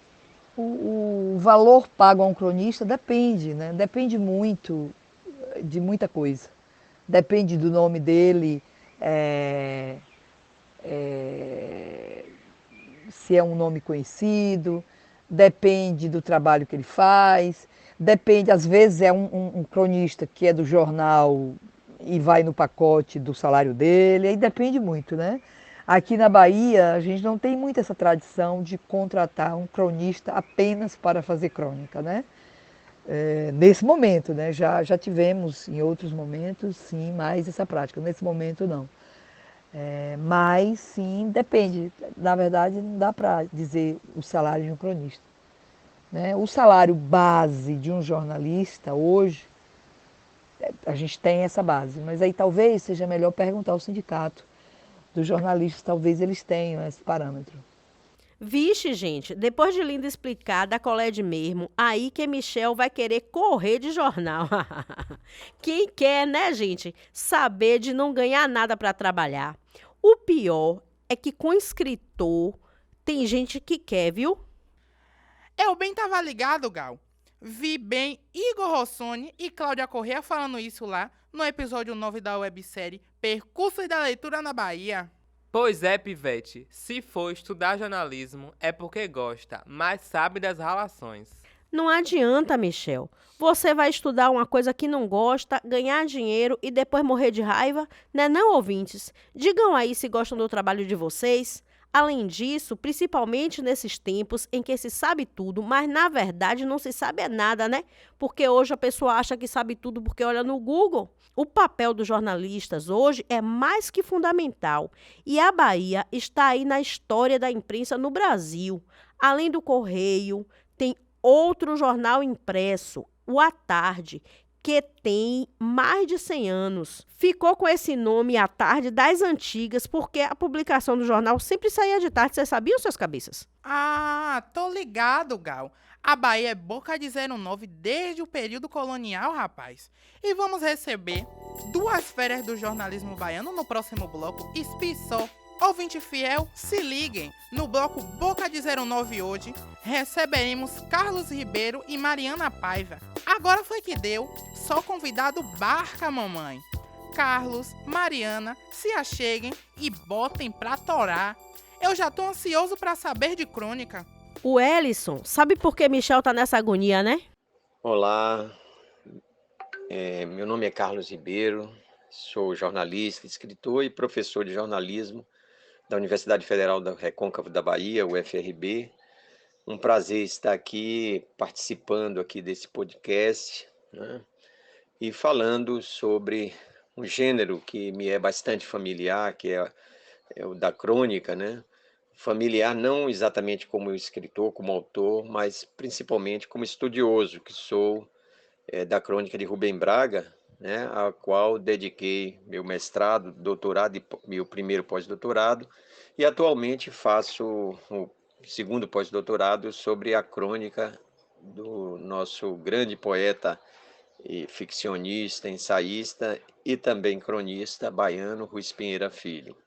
[SPEAKER 8] O valor pago a um cronista depende, né? Depende muito de muita coisa. Depende do nome dele, se é um nome conhecido, depende do trabalho que ele faz, depende, às vezes é um cronista que é do jornal e vai no pacote do salário dele, aí depende muito, né? Aqui na Bahia, a gente não tem muito essa tradição de contratar um cronista apenas para fazer crônica, né? Nesse momento, né? Já tivemos em outros momentos, sim, mais essa prática. Nesse momento, não. Mas, sim, depende. Na verdade, não dá para dizer o salário de um cronista, né? O salário base de um jornalista hoje, a gente tem essa base, mas aí talvez seja melhor perguntar ao sindicato dos jornalistas, talvez eles tenham esse parâmetro.
[SPEAKER 4] Vixe, gente, depois de Linda explicar da colégio mesmo, aí que Michel vai querer correr de jornal. Quem quer, né, gente, saber de não ganhar nada para trabalhar? O pior é que com escritor tem gente que quer, viu?
[SPEAKER 2] Eu bem tava ligado, Gal. Vi bem Igor Rossoni e Cláudia Corrêa falando isso lá no episódio 9 da websérie Percursos da Leitura na Bahia.
[SPEAKER 3] Pois é, Pivete, se for estudar jornalismo é porque gosta, mas sabe das relações.
[SPEAKER 4] Não adianta, Michel. Você vai estudar uma coisa que não gosta, ganhar dinheiro e depois morrer de raiva, né não, ouvintes? Digam aí se gostam do trabalho de vocês. Além disso, principalmente nesses tempos em que se sabe tudo, mas na verdade não se sabe é nada, né? Porque hoje a pessoa acha que sabe tudo porque olha no Google. O papel dos jornalistas hoje é mais que fundamental e a Bahia está aí na história da imprensa no Brasil. Além do Correio, tem outro jornal impresso, o À Tarde, que tem mais de 100 anos. Ficou com esse nome À Tarde das antigas, porque a publicação do jornal sempre saía de tarde. Vocês sabiam, seus cabeças?
[SPEAKER 2] Ah, tô ligado, Gal. A Bahia é boca de 09 desde o período colonial, rapaz. E vamos receber 2 férias do jornalismo baiano no próximo bloco. Espiçou. Ouvinte fiel, se liguem. No bloco Boca de 09 hoje, receberemos Carlos Ribeiro e Mariana Paiva. Agora foi que deu. Só convidado barca, mamãe. Carlos, Mariana, se acheguem e botem pra torar. Eu já tô ansioso pra saber de crônica.
[SPEAKER 4] O Ellison, sabe por que Michel tá nessa agonia, né?
[SPEAKER 9] Olá, meu nome é Carlos Ribeiro, sou jornalista, escritor e professor de jornalismo da Universidade Federal da Recôncavo da Bahia, UFRB. Um prazer estar aqui participando aqui desse podcast, né? E falando sobre um gênero que me é bastante familiar, que é o da crônica, né? Familiar não exatamente como escritor, como autor, mas principalmente como estudioso, que sou da crônica de Rubem Braga, né, a qual dediquei meu mestrado, doutorado e meu primeiro pós-doutorado, e atualmente faço o segundo pós-doutorado sobre a crônica do nosso grande poeta e ficcionista, ensaísta e também cronista baiano, Ruiz Pinheira Filho.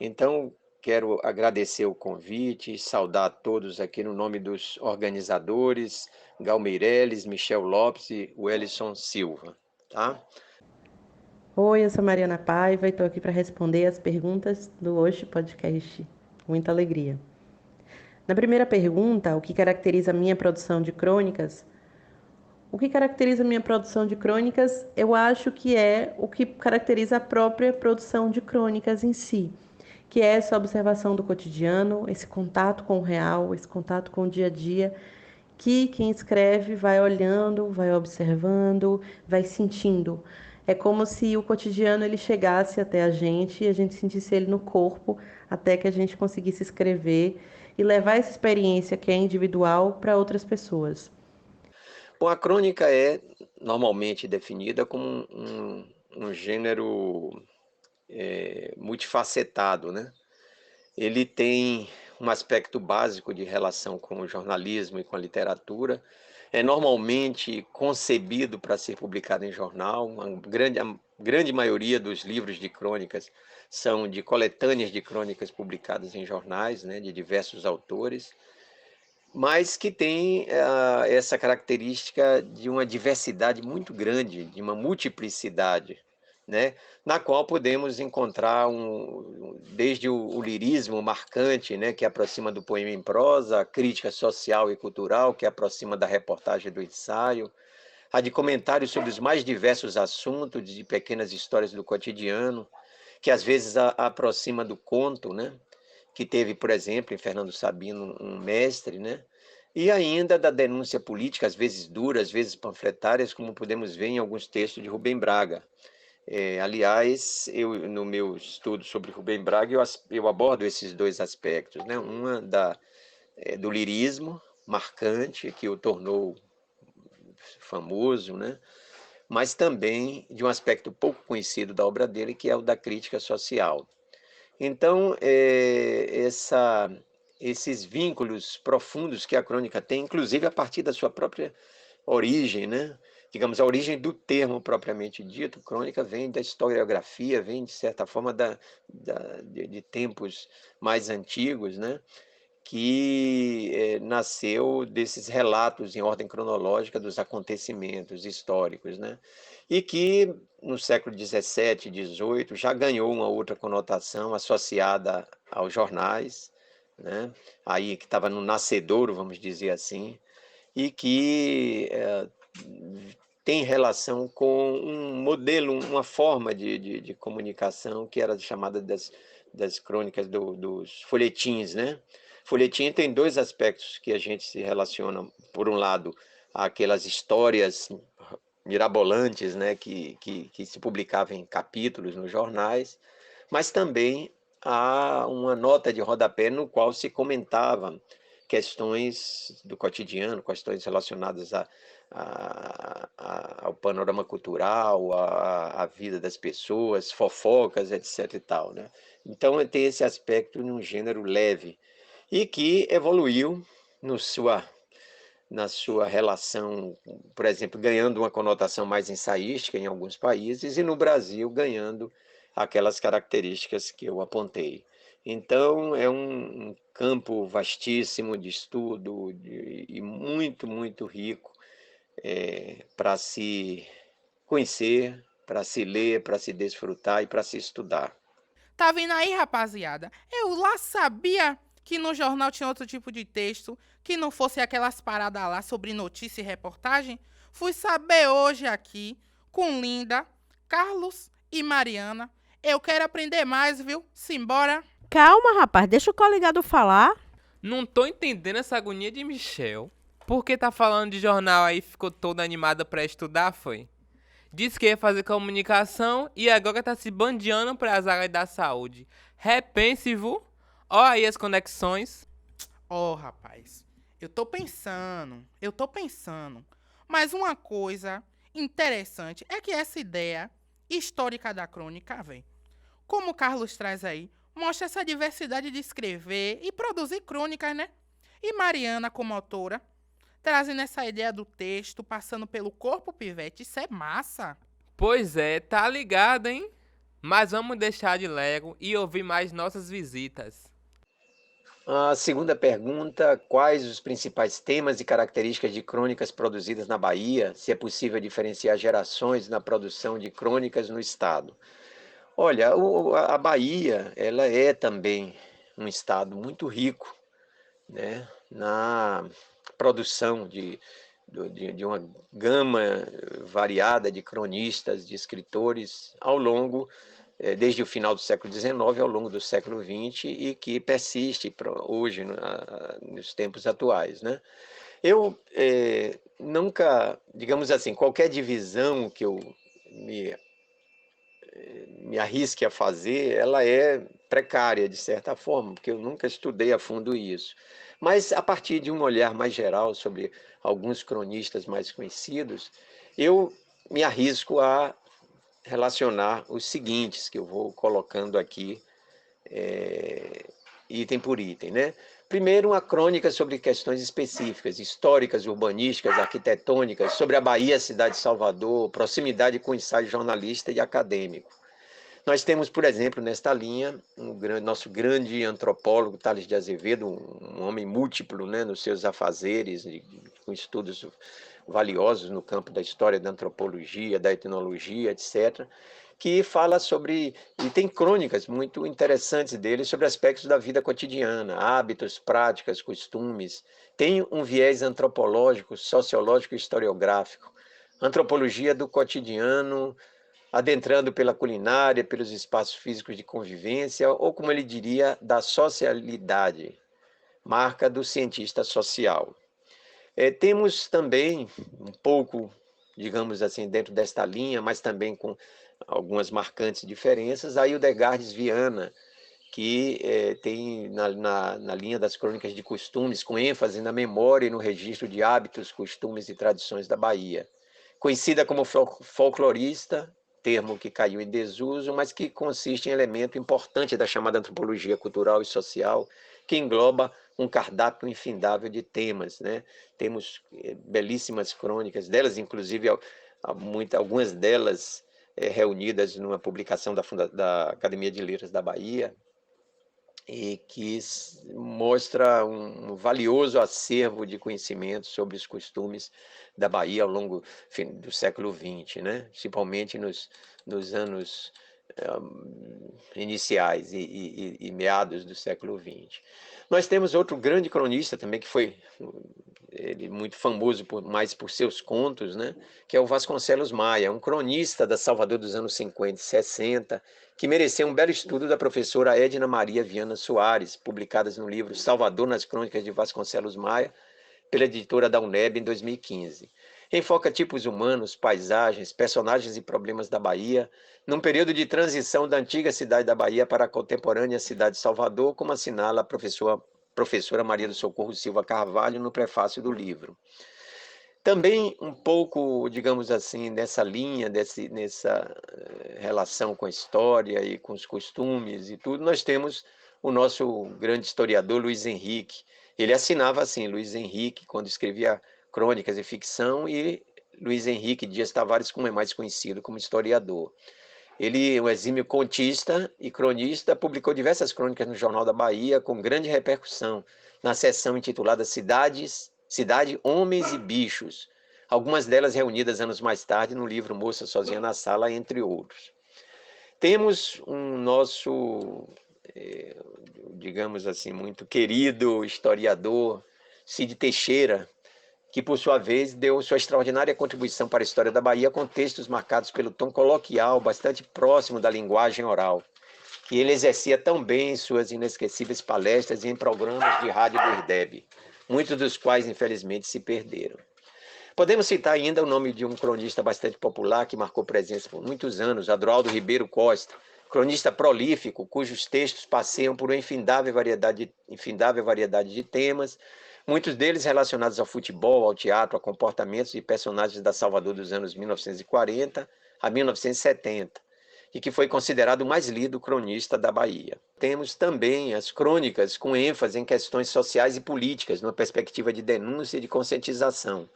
[SPEAKER 9] Então, quero agradecer o convite, saudar a todos aqui no nome dos organizadores, Gal Meirelles, Michel Lopes e Wellison Silva, tá?
[SPEAKER 10] Oi, eu sou Mariana Paiva e estou aqui para responder as perguntas do Hoje Podcast. Muita alegria. Na primeira pergunta, o que caracteriza a minha produção de crônicas? O que caracteriza a minha produção de crônicas, eu acho que é o que caracteriza a própria produção de crônicas em si, que é essa observação do cotidiano, esse contato com o real, esse contato com o dia a dia, que quem escreve vai olhando, vai observando, vai sentindo. É como se o cotidiano ele chegasse até a gente e a gente sentisse ele no corpo, até que a gente conseguisse escrever e levar essa experiência que é individual para outras pessoas.
[SPEAKER 9] Bom, a crônica é normalmente definida como um gênero multifacetado, né? Ele tem um aspecto básico de relação com o jornalismo e com a literatura. É normalmente concebido para ser publicado em jornal. A grande maioria dos livros de crônicas são de coletâneas de crônicas publicadas em jornais, né, de diversos autores, mas que tem essa característica de uma diversidade muito grande, de uma multiplicidade, né, na qual podemos encontrar desde o lirismo marcante, né, que aproxima do poema em prosa, a crítica social e cultural, que aproxima da reportagem do ensaio, a de comentários sobre os mais diversos assuntos, de pequenas histórias do cotidiano, que às vezes aproxima do conto, né, que teve, por exemplo, em Fernando Sabino, um mestre, né, e ainda da denúncia política, às vezes dura, às vezes panfletárias, como podemos ver em alguns textos de Rubem Braga. Aliás, no meu estudo sobre Rubem Braga, eu abordo esses dois aspectos, né? Uma do lirismo marcante, que o tornou famoso, né? Mas também de um aspecto pouco conhecido da obra dele, que é o da crítica social. Então, esses vínculos profundos que a crônica tem, inclusive a partir da sua própria origem, né? Digamos, a origem do termo propriamente dito, crônica vem da historiografia, vem, de certa forma, de tempos mais antigos, né? Que nasceu desses relatos em ordem cronológica dos acontecimentos históricos, né? E que no século XVII, XVIII já ganhou uma outra conotação associada aos jornais, né? Aí que estava no nascedouro, vamos dizer assim, e que tem relação com um modelo, uma forma de comunicação que era chamada das crônicas dos folhetins, né? Folhetim tem dois aspectos que a gente se relaciona. Por um lado, aquelas histórias mirabolantes, né, que se publicavam em capítulos nos jornais, mas também há uma nota de rodapé no qual se comentava questões do cotidiano, questões relacionadas ao panorama cultural, à vida das pessoas, fofocas, etc. e tal, né? Então tem esse aspecto num gênero leve e que evoluiu na sua relação, por exemplo, ganhando uma conotação mais ensaística em alguns países e no Brasil ganhando aquelas características que eu apontei. Então, é um campo vastíssimo de estudo e muito, muito rico para se conhecer, para se ler, para se desfrutar e para se estudar.
[SPEAKER 2] Tá vendo aí, rapaziada? Eu lá sabia que no jornal tinha outro tipo de texto, que não fosse aquelas paradas lá sobre notícia e reportagem. Fui saber hoje aqui, com Linda, Carlos e Mariana. Eu quero aprender mais, viu? Simbora!
[SPEAKER 4] Calma, rapaz, deixa o coligado falar.
[SPEAKER 3] Não tô entendendo essa agonia de Michel. Por que tá falando de jornal aí e ficou toda animada pra estudar, foi? Disse que ia fazer comunicação e agora tá se bandeando pras áreas da saúde. Repense, viu? Ó aí as conexões.
[SPEAKER 2] Rapaz, eu tô pensando. Mas uma coisa interessante é que essa ideia histórica da crônica, velho, como o Carlos traz aí, mostra essa diversidade de escrever e produzir crônicas, né? E Mariana, como autora, trazendo essa ideia do texto, passando pelo corpo pivete, isso é massa.
[SPEAKER 3] Pois é, tá ligado, hein? Mas vamos deixar de lego e ouvir mais nossas visitas.
[SPEAKER 9] A segunda pergunta: quais os principais temas e características de crônicas produzidas na Bahia? Se é possível diferenciar gerações na produção de crônicas no estado? Olha, a Bahia, ela é também um estado muito rico, né, na produção de uma gama variada de cronistas, de escritores ao longo desde o final do século XIX ao longo do século XX e que persiste hoje nos tempos atuais, né? Eu nunca, digamos assim, qualquer divisão que eu me arrisque a fazer, ela é precária de certa forma, porque eu nunca estudei a fundo isso. Mas a partir de um olhar mais geral sobre alguns cronistas mais conhecidos, eu me arrisco a relacionar os seguintes, que eu vou colocando aqui, item por item, né? Primeiro, uma crônica sobre questões específicas, históricas, urbanísticas, arquitetônicas, sobre a Bahia, cidade de Salvador, proximidade com o ensaio jornalista e acadêmico. Nós temos, por exemplo, nesta linha, nosso grande antropólogo, Tales de Azevedo, um homem múltiplo, né, nos seus afazeres, com estudos valiosos no campo da história da antropologia, da etnologia, etc., que fala sobre, e tem crônicas muito interessantes dele sobre aspectos da vida cotidiana, hábitos, práticas, costumes. Tem um viés antropológico, sociológico e historiográfico. Antropologia do cotidiano, adentrando pela culinária, pelos espaços físicos de convivência, ou como ele diria, da socialidade, marca do cientista social. Temos também um pouco, digamos assim, dentro desta linha, mas também com algumas marcantes diferenças, a Hildegardes Viana, que tem na linha das crônicas de costumes, com ênfase na memória e no registro de hábitos, costumes e tradições da Bahia. Conhecida como folclorista, termo que caiu em desuso, mas que consiste em elemento importante da chamada antropologia cultural e social, que engloba um cardápio infindável de temas, né? Temos belíssimas crônicas delas, inclusive algumas delas reunidas numa publicação da Academia de Letras da Bahia, e que mostra um valioso acervo de conhecimento sobre os costumes da Bahia ao longo do século XX, né? Principalmente nos anos iniciais e meados do século XX. Nós temos outro grande cronista também, que foi ele muito famoso mais por seus contos, né? Que é o Vasconcelos Maia, um cronista da Salvador dos anos 50 e 60, que mereceu um belo estudo da professora Edna Maria Viana Soares, publicadas no livro Salvador nas Crônicas de Vasconcelos Maia, pela editora da UNEB em 2015. Enfoca tipos humanos, paisagens, personagens e problemas da Bahia, num período de transição da antiga cidade da Bahia para a contemporânea cidade de Salvador, como assinala a professora Maria do Socorro Silva Carvalho no prefácio do livro. Também um pouco, digamos assim, nessa linha, nessa relação com a história e com os costumes e tudo, nós temos o nosso grande historiador Luiz Henrique. Ele assinava assim, Luiz Henrique, quando escrevia crônicas e ficção, e Luiz Henrique Dias Tavares, como é mais conhecido como historiador. Ele, um exímio contista e cronista, publicou diversas crônicas no Jornal da Bahia, com grande repercussão, na seção intitulada Cidade, Homens e Bichos, algumas delas reunidas anos mais tarde no livro Moça Sozinha na Sala, entre outros. Temos um nosso, digamos assim, muito querido historiador, Cid Teixeira, que, por sua vez, deu sua extraordinária contribuição para a história da Bahia com textos marcados pelo tom coloquial, bastante próximo da linguagem oral, que ele exercia tão bem em suas inesquecíveis palestras e em programas de rádio do IRDEB, muitos dos quais, infelizmente, se perderam. Podemos citar ainda o nome de um cronista bastante popular que marcou presença por muitos anos, Adroaldo Ribeiro Costa, cronista prolífico, cujos textos passeiam por uma infindável variedade de temas, muitos deles relacionados ao futebol, ao teatro, a comportamentos e personagens da Salvador dos anos 1940 a 1970, e que foi considerado o mais lido cronista da Bahia. Temos também as crônicas com ênfase em questões sociais e políticas, numa perspectiva de denúncia e de conscientização.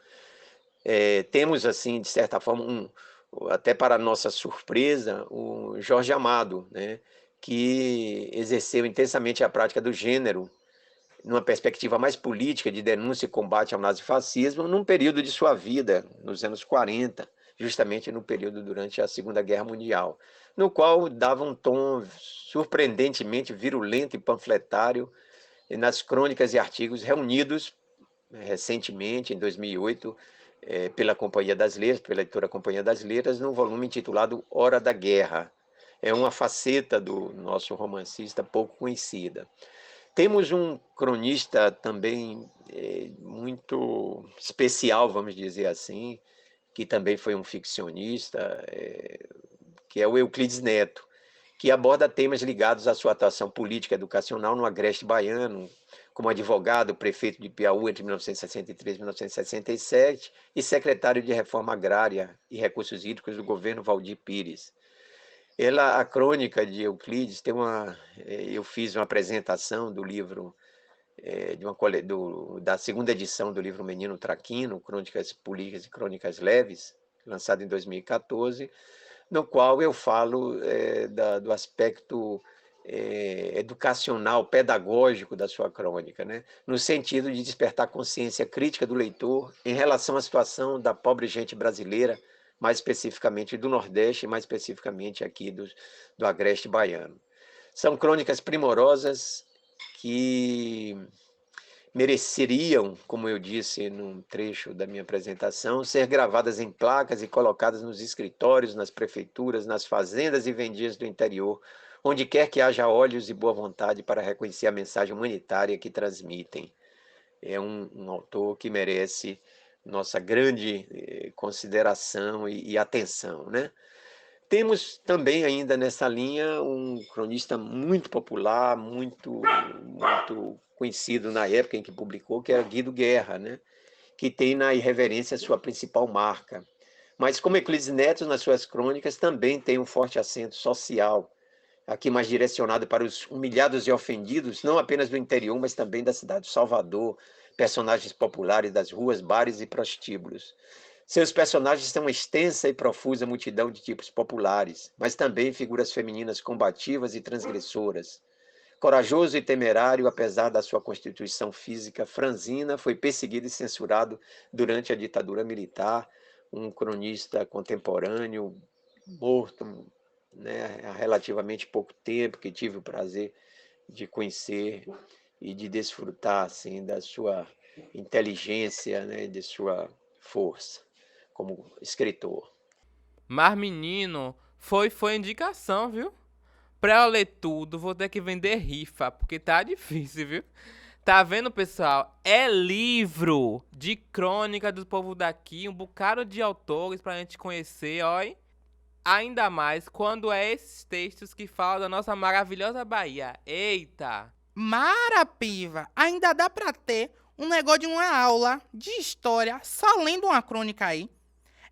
[SPEAKER 9] Temos, assim, de certa forma, até para nossa surpresa, o Jorge Amado, né, que exerceu intensamente a prática do gênero, numa perspectiva mais política de denúncia e combate ao nazifascismo, num período de sua vida, nos anos 40, justamente no período durante a Segunda Guerra Mundial, no qual dava um tom surpreendentemente virulento e panfletário nas crônicas e artigos reunidos recentemente, em 2008, pela Companhia das Letras, pela editora Companhia das Letras, num volume intitulado Hora da Guerra. É uma faceta do nosso romancista pouco conhecida. Temos um cronista também muito especial, vamos dizer assim, que também foi um ficcionista, que é o Euclides Neto, que aborda temas ligados à sua atuação política e educacional no agreste baiano, como advogado, prefeito de Piauí entre 1963 e 1967 e secretário de Reforma Agrária e Recursos Hídricos do governo Valdir Pires. A crônica de Euclides eu fiz uma apresentação do livro da segunda edição do livro Menino Traquino, Crônicas Políticas e Crônicas Leves, lançado em 2014, no qual eu falo do aspecto educacional, pedagógico da sua crônica, né? No sentido de despertar consciência crítica do leitor em relação à situação da pobre gente brasileira, mais especificamente do Nordeste, mais especificamente aqui do agreste baiano. São crônicas primorosas que mereceriam, como eu disse num trecho da minha apresentação, ser gravadas em placas e colocadas nos escritórios, nas prefeituras, nas fazendas e vendias do interior, onde quer que haja olhos e boa vontade para reconhecer a mensagem humanitária que transmitem. É um autor que merece nossa grande consideração e atenção, né? Temos também ainda nessa linha um cronista muito popular, muito conhecido na época em que publicou, que era Guido Guerra, né? Que tem na irreverência a sua principal marca. Mas como Euclides Neto, nas suas crônicas, também tem um forte acento social, aqui mais direcionado para os humilhados e ofendidos, não apenas do interior, mas também da cidade de Salvador, personagens populares das ruas, bares e prostíbulos. Seus personagens têm uma extensa e profusa multidão de tipos populares, mas também figuras femininas combativas e transgressoras. Corajoso e temerário, apesar da sua constituição física franzina, foi perseguido e censurado durante a ditadura militar, um cronista contemporâneo, morto, né, há relativamente pouco tempo, que tive o prazer de conhecer e de desfrutar assim, da sua inteligência, né, de sua força como escritor.
[SPEAKER 3] Mas, menino, foi indicação, viu? Pra eu ler tudo, vou ter que vender rifa, porque tá difícil, viu? Tá vendo, pessoal? É livro de crônica do povo daqui, um bocado de autores pra gente conhecer, ó. Ainda mais quando é esses textos que falam da nossa maravilhosa Bahia. Eita!
[SPEAKER 2] Marapiva, ainda dá pra ter um negócio de uma aula de história só lendo uma crônica aí.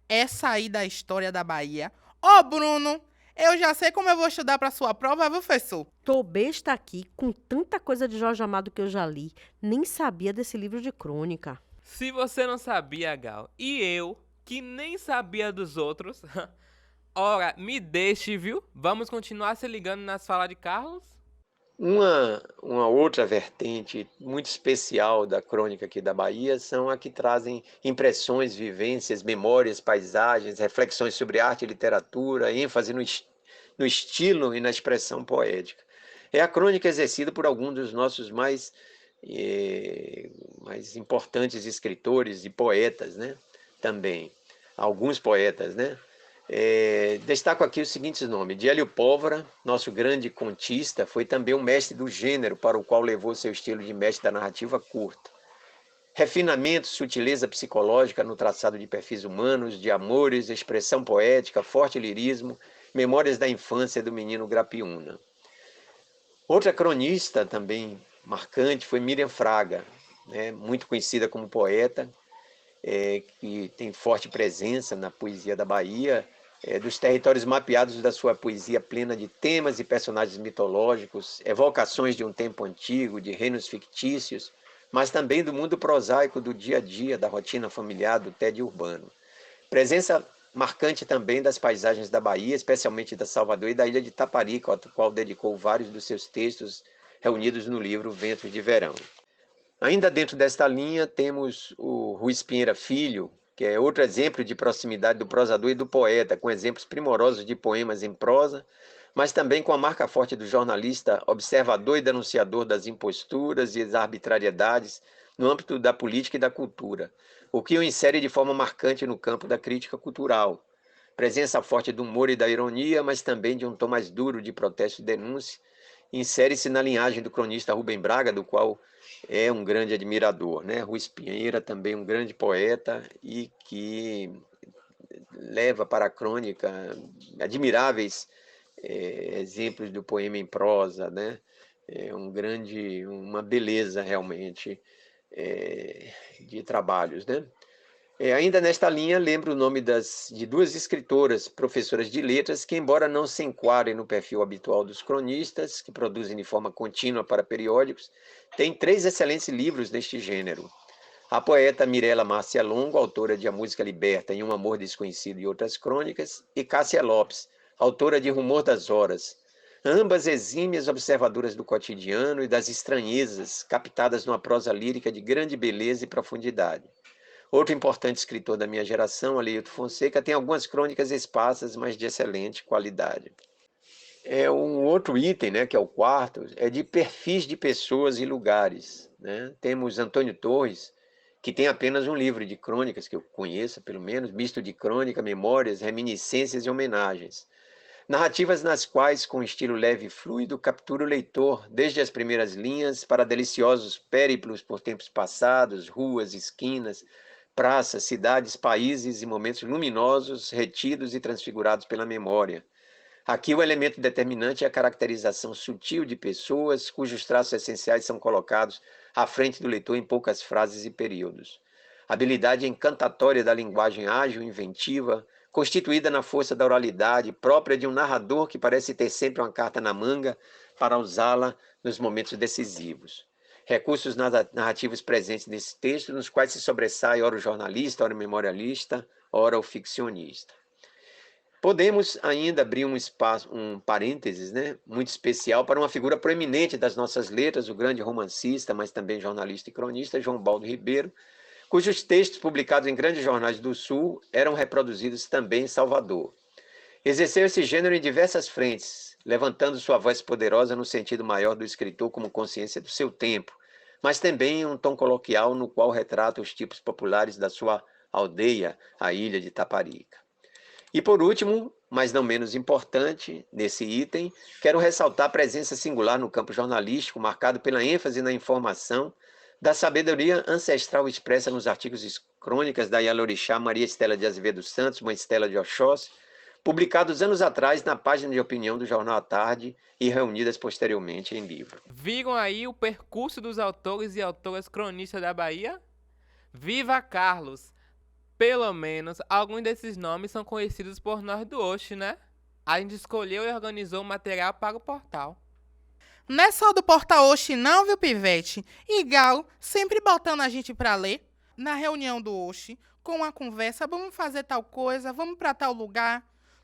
[SPEAKER 2] Essa aí da história da Bahia. Ô, Bruno, eu já sei como eu vou estudar pra sua prova, viu, professor?
[SPEAKER 4] Tô besta aqui com tanta coisa de Jorge Amado que eu já li. Nem sabia desse livro de crônica.
[SPEAKER 3] Se você não sabia, Gal, e eu, que nem sabia dos outros, ora, me deixe, viu? Vamos continuar se ligando nas falas de Carlos?
[SPEAKER 9] Uma outra vertente muito especial da crônica aqui da Bahia são a que trazem impressões, vivências, memórias, paisagens, reflexões sobre arte e literatura, ênfase no estilo e na expressão poética. É a crônica exercida por alguns dos nossos mais importantes escritores e poetas, né? Também, alguns poetas, né? Destaco aqui os seguintes nomes. De Hélio Póvoa, nosso grande contista, foi também um mestre do gênero, para o qual levou seu estilo de mestre da narrativa curta. Refinamento, sutileza psicológica no traçado de perfis humanos, de amores, expressão poética, forte lirismo, memórias da infância do menino Grapiúna. Outra cronista também marcante foi Miriam Fraga, né, muito conhecida como poeta, que tem forte presença na poesia da Bahia, dos territórios mapeados da sua poesia plena de temas e personagens mitológicos, evocações de um tempo antigo, de reinos fictícios, mas também do mundo prosaico do dia a dia, da rotina familiar, do tédio urbano. Presença marcante também das paisagens da Bahia, especialmente da Salvador e da ilha de Taparica, ao qual dedicou vários dos seus textos reunidos no livro Ventos de Verão. Ainda dentro desta linha temos o Ruiz Pinheira Filho, que é outro exemplo de proximidade do prosador e do poeta, com exemplos primorosos de poemas em prosa, mas também com a marca forte do jornalista, observador e denunciador das imposturas e das arbitrariedades no âmbito da política e da cultura, o que o insere de forma marcante no campo da crítica cultural. Presença forte do humor e da ironia, mas também de um tom mais duro de protesto e denúncia, insere-se na linhagem do cronista Rubem Braga, do qual é um grande admirador, né? Ruiz Pinheira, também um grande poeta e que leva para a crônica admiráveis exemplos do poema em prosa, né? Uma beleza realmente de trabalhos, né? Ainda nesta linha, lembro o nome de duas escritoras, professoras de letras, que, embora não se enquadrem no perfil habitual dos cronistas, que produzem de forma contínua para periódicos, têm 3 excelentes livros neste gênero. A poeta Mirella Márcia Longo, autora de A Música Liberta e Um Amor Desconhecido e Outras Crônicas, e Cássia Lopes, autora de Rumor das Horas, ambas exímias observadoras do cotidiano e das estranhezas, captadas numa prosa lírica de grande beleza e profundidade. Outro importante escritor da minha geração, Aleilton Fonseca, tem algumas crônicas esparsas, mas de excelente qualidade. Um outro item, né, que é o quarto, é de perfis de pessoas e lugares, né? Temos Antônio Torres, que tem apenas um livro de crônicas, que eu conheça, pelo menos, misto de crônica, memórias, reminiscências e homenagens. Narrativas nas quais, com estilo leve e fluido, captura o leitor, desde as primeiras linhas, para deliciosos périplos por tempos passados, ruas, esquinas, praças, cidades, países e momentos luminosos, retidos e transfigurados pela memória. Aqui o elemento determinante é a caracterização sutil de pessoas, cujos traços essenciais são colocados à frente do leitor em poucas frases e períodos. A habilidade encantatória da linguagem ágil, inventiva, constituída na força da oralidade, própria de um narrador que parece ter sempre uma carta na manga para usá-la nos momentos decisivos. Recursos narrativos presentes nesse texto, nos quais se sobressai ora o jornalista, ora o memorialista, ora o ficcionista. Podemos ainda abrir um parênteses, muito especial para uma figura proeminente das nossas letras, o grande romancista, mas também jornalista e cronista, João Baldo Ribeiro, cujos textos publicados em grandes jornais do Sul eram reproduzidos também em Salvador. Exerceu esse gênero em diversas frentes, levantando sua voz poderosa no sentido maior do escritor como consciência do seu tempo, mas também em um tom coloquial no qual retrata os tipos populares da sua aldeia, a ilha de Taparica. E por último, mas não menos importante, nesse item, quero ressaltar a presença singular no campo jornalístico, marcado pela ênfase na informação, da sabedoria ancestral expressa nos artigos e crônicas da Yalorixá Maria Estela de Azevedo Santos, Mãe Estela de Oxóssi, publicados anos atrás na página de opinião do Jornal à Tarde e reunidas posteriormente em livro.
[SPEAKER 3] Viram aí o percurso dos autores e autoras cronistas da Bahia? Viva Carlos! Pelo menos, alguns desses nomes são conhecidos por nós do Oxe, né? A gente escolheu e organizou o material para o portal.
[SPEAKER 2] Não é só do Portal Oxe não, viu, Pivete? E Gal sempre botando a gente pra ler. Na reunião do Oxe, com uma conversa, vamos fazer tal coisa, vamos pra tal lugar.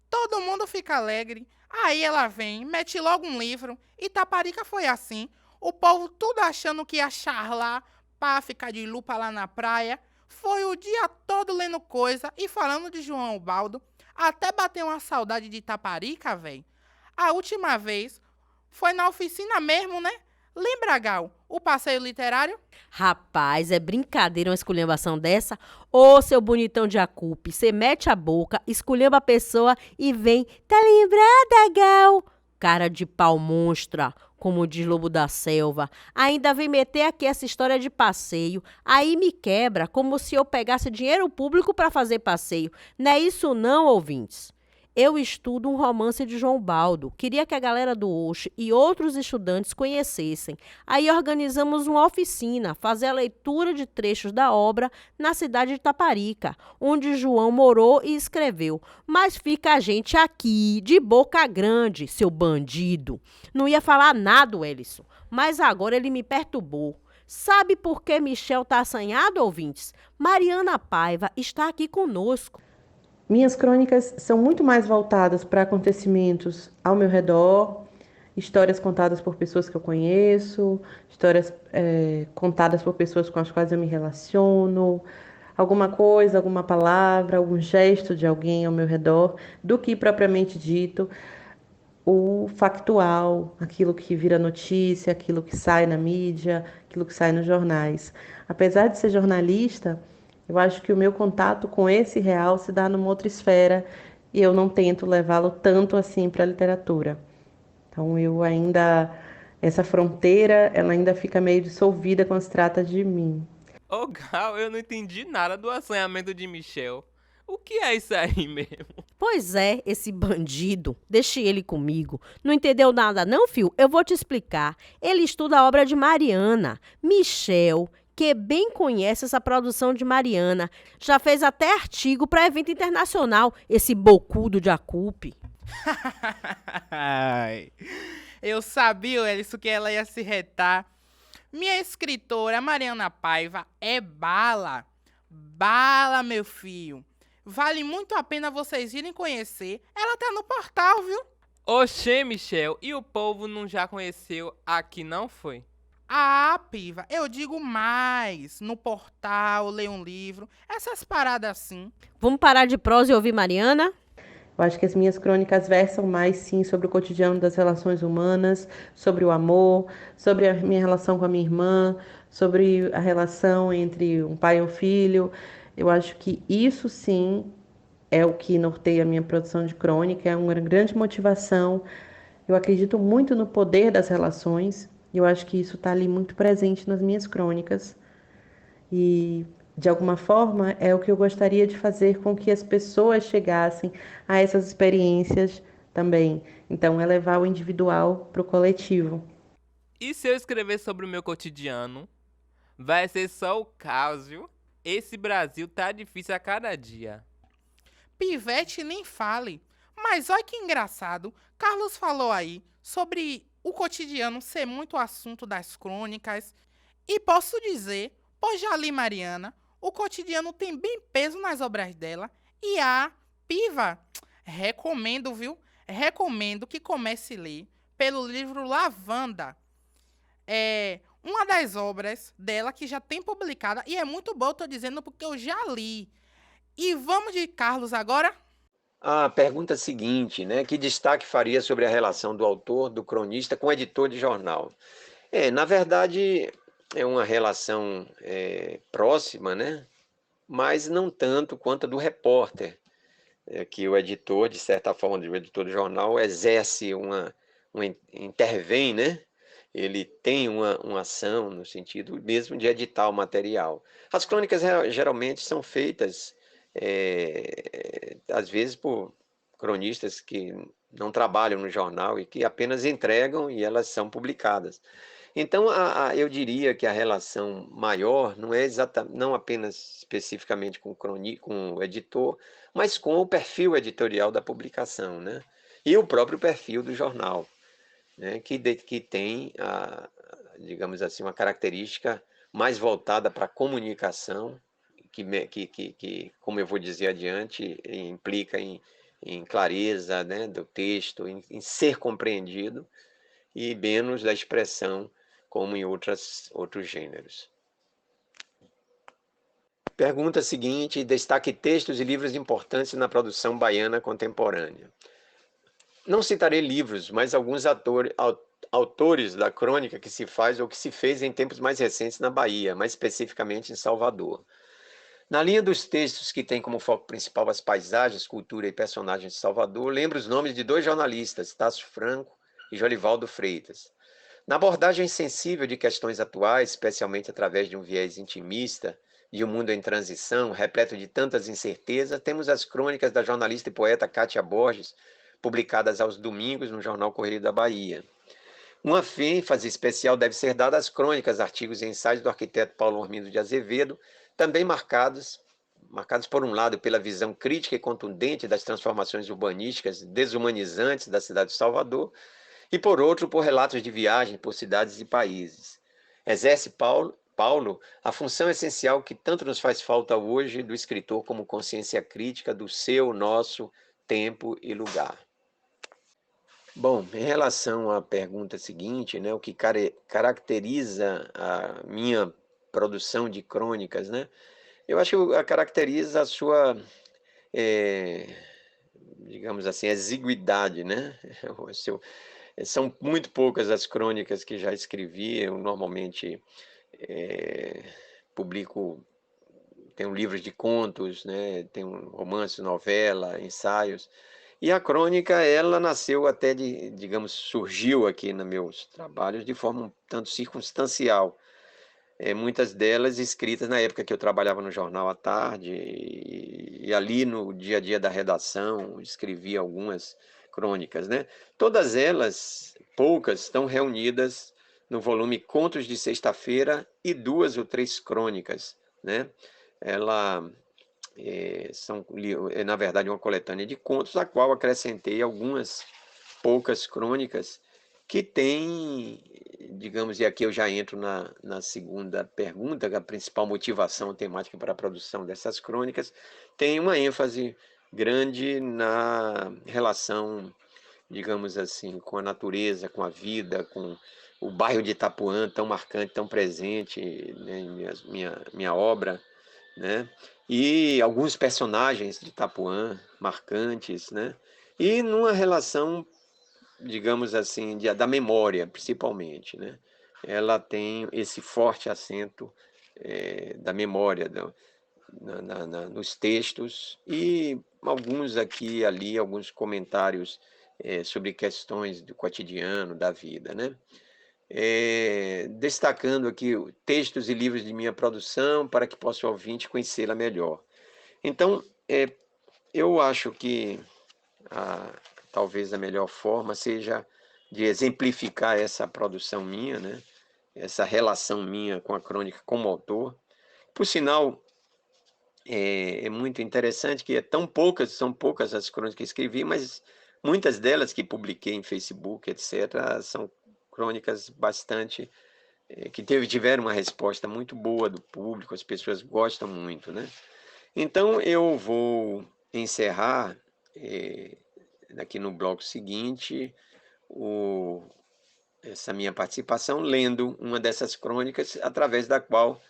[SPEAKER 2] Todo mundo fica alegre. Aí ela vem, mete logo um livro. E Taparica foi assim. O povo tudo achando que ia charlar pra ficar de lupa lá na praia. Foi o dia todo lendo coisa e falando de João Baldo. Até bateu uma saudade de Taparica, véi. A última vez foi na oficina mesmo, né? Lembra, Gal, o passeio literário?
[SPEAKER 4] Rapaz, é brincadeira uma esculhambação dessa? Ô, seu bonitão de Acupe, você mete a boca, esculhamba a pessoa e vem, tá lembrada, Gal? Cara de pau monstra, como diz Lobo da Selva. Ainda vem meter aqui essa história de passeio. Aí me quebra, como se eu pegasse dinheiro público para fazer passeio. Não é isso não, ouvintes. Eu estudo um romance de João Baldo. Queria que a galera do Oxe e outros estudantes conhecessem. Aí organizamos uma oficina, fazer a leitura de trechos da obra na cidade de Taparica, onde João morou e escreveu. Mas fica a gente aqui, de boca grande, seu bandido. Não ia falar nada, Wellison, mas agora ele me perturbou. Sabe por que Michel tá assanhado, ouvintes? Mariana Paiva está aqui conosco.
[SPEAKER 10] Minhas crônicas são muito mais voltadas para acontecimentos ao meu redor, histórias contadas por pessoas que eu conheço, histórias contadas por pessoas com as quais eu me relaciono, alguma coisa, alguma palavra, algum gesto de alguém ao meu redor, do que propriamente dito o factual, aquilo que vira notícia, aquilo que sai na mídia, aquilo que sai nos jornais. Apesar de ser jornalista, eu acho que o meu contato com esse real se dá numa outra esfera e eu não tento levá-lo tanto assim para a literatura. Então essa fronteira, ela ainda fica meio dissolvida quando se trata de mim.
[SPEAKER 3] Ô, Gal, eu não entendi nada do assanhamento de Michel. O que é isso aí mesmo?
[SPEAKER 4] Pois é, esse bandido. Deixe ele comigo. Não entendeu nada não, fio? Eu vou te explicar. Ele estuda a obra de Mariana. Michel, que bem conhece essa produção de Mariana. Já fez até artigo para evento internacional, esse bocudo de Acupe.
[SPEAKER 2] Eu sabia, Elison, que ela ia se retar. Minha escritora, Mariana Paiva, é bala. Bala, meu filho. Vale muito a pena vocês irem conhecer. Ela tá no portal, viu?
[SPEAKER 3] Oxê, Michel, e o povo não já conheceu aqui, não foi?
[SPEAKER 2] Ah, Piva, eu digo mais. No portal, ler um livro, essas paradas assim.
[SPEAKER 4] Vamos parar de prosa e ouvir Mariana?
[SPEAKER 10] Eu acho que as minhas crônicas versam mais, sim, sobre o cotidiano das relações humanas, sobre o amor, sobre a minha relação com a minha irmã, sobre a relação entre um pai e um filho. Eu acho que isso, sim, é o que norteia a minha produção de crônica, é uma grande motivação. Eu acredito muito no poder das relações. Eu acho que isso está ali muito presente nas minhas crônicas. E, de alguma forma, é o que eu gostaria de fazer com que as pessoas chegassem a essas experiências também. Então, é levar o individual para o coletivo.
[SPEAKER 3] E se eu escrever sobre o meu cotidiano? Vai ser só o caos, viu? Esse Brasil tá difícil a cada dia.
[SPEAKER 2] Pivete nem fale. Mas olha que engraçado, Carlos falou aí sobre o cotidiano ser muito assunto das crônicas. E posso dizer, pois já li Mariana, o cotidiano tem bem peso nas obras dela. E a Piva, recomendo, viu? Recomendo que comece a ler pelo livro Lavanda. É uma das obras dela que já tem publicada e é muito boa, eu tô dizendo porque eu já li. E vamos de Carlos agora?
[SPEAKER 9] A pergunta seguinte, né? Que destaque faria sobre a relação do autor, do cronista, com o editor de jornal? Na verdade, é uma relação próxima, né? Mas não tanto quanto a do repórter, que o editor, de certa forma, o editor do jornal exerce intervém, né? Ele tem uma ação no sentido mesmo de editar o material. As crônicas geralmente são feitas, às vezes, por cronistas que não trabalham no jornal e que apenas entregam e elas são publicadas. Então, eu diria que a relação maior não é não apenas especificamente com o editor, mas com o perfil editorial da publicação, né? E o próprio perfil do jornal, né? Que tem, digamos assim, uma característica mais voltada para a comunicação, que, como eu vou dizer adiante, implica em clareza, né, do texto, em ser compreendido, e menos da expressão, como em outros gêneros. Pergunta seguinte: destaque textos e livros importantes na produção baiana contemporânea. Não citarei livros, mas alguns autores da crônica que se faz ou que se fez em tempos mais recentes na Bahia, mais especificamente em Salvador. Na linha dos textos que têm como foco principal as paisagens, cultura e personagens de Salvador, lembro os nomes de dois jornalistas, Tasso Franco e Jolivaldo Freitas. Na abordagem sensível de questões atuais, especialmente através de um viés intimista, de um mundo em transição, repleto de tantas incertezas, temos as crônicas da jornalista e poeta Cátia Borges, publicadas aos domingos no jornal Correio da Bahia. Uma ênfase especial deve ser dada às crônicas, artigos e ensaios do arquiteto Paulo Ormindo de Azevedo, também marcados por um lado pela visão crítica e contundente das transformações urbanísticas desumanizantes da cidade de Salvador, e por outro por relatos de viagem por cidades e países. Exerce Paulo a função essencial que tanto nos faz falta hoje do escritor como consciência crítica do nosso tempo e lugar. Bom, em relação à pergunta seguinte, né, o que caracteriza a minha produção de crônicas, né, eu acho que caracteriza a sua, digamos assim, exiguidade, né? São muito poucas as crônicas que já escrevi. Eu normalmente publico, tenho livros de contos, né? Tenho romances, novela, ensaios. E a crônica, ela nasceu até digamos, surgiu aqui nos meus trabalhos de forma um tanto circunstancial. Muitas delas escritas na época que eu trabalhava no jornal à tarde, e ali no dia a dia da redação escrevi algumas crônicas, né? Todas elas, poucas, estão reunidas no volume Contos de Sexta-feira e 2 ou 3 crônicas, né? Ela na verdade, uma coletânea de contos, a qual acrescentei algumas poucas crônicas que tem, digamos, e aqui eu já entro na segunda pergunta, que a principal motivação temática para a produção dessas crônicas, tem uma ênfase grande na relação, digamos assim, com a natureza, com a vida, com o bairro de Itapuã, tão marcante, tão presente, né, em minha obra, né? E alguns personagens de Itapuã marcantes, né? E numa relação, digamos assim, da memória, principalmente, né? Ela tem esse forte acento da memória nos textos, e alguns aqui e ali, alguns comentários sobre questões do cotidiano, da vida, né? Destacando aqui textos e livros de minha produção para que possa o ouvinte conhecê-la melhor. Então, eu acho que talvez a melhor forma seja de exemplificar essa produção minha, né? Essa relação minha com a crônica como autor. Por sinal, é muito interessante que são poucas as crônicas que escrevi, mas muitas delas que publiquei em Facebook, etc., são crônicas bastante que tiveram uma resposta muito boa do público, as pessoas gostam muito, né? Então eu vou encerrar aqui no bloco seguinte essa minha participação lendo uma dessas crônicas através da qual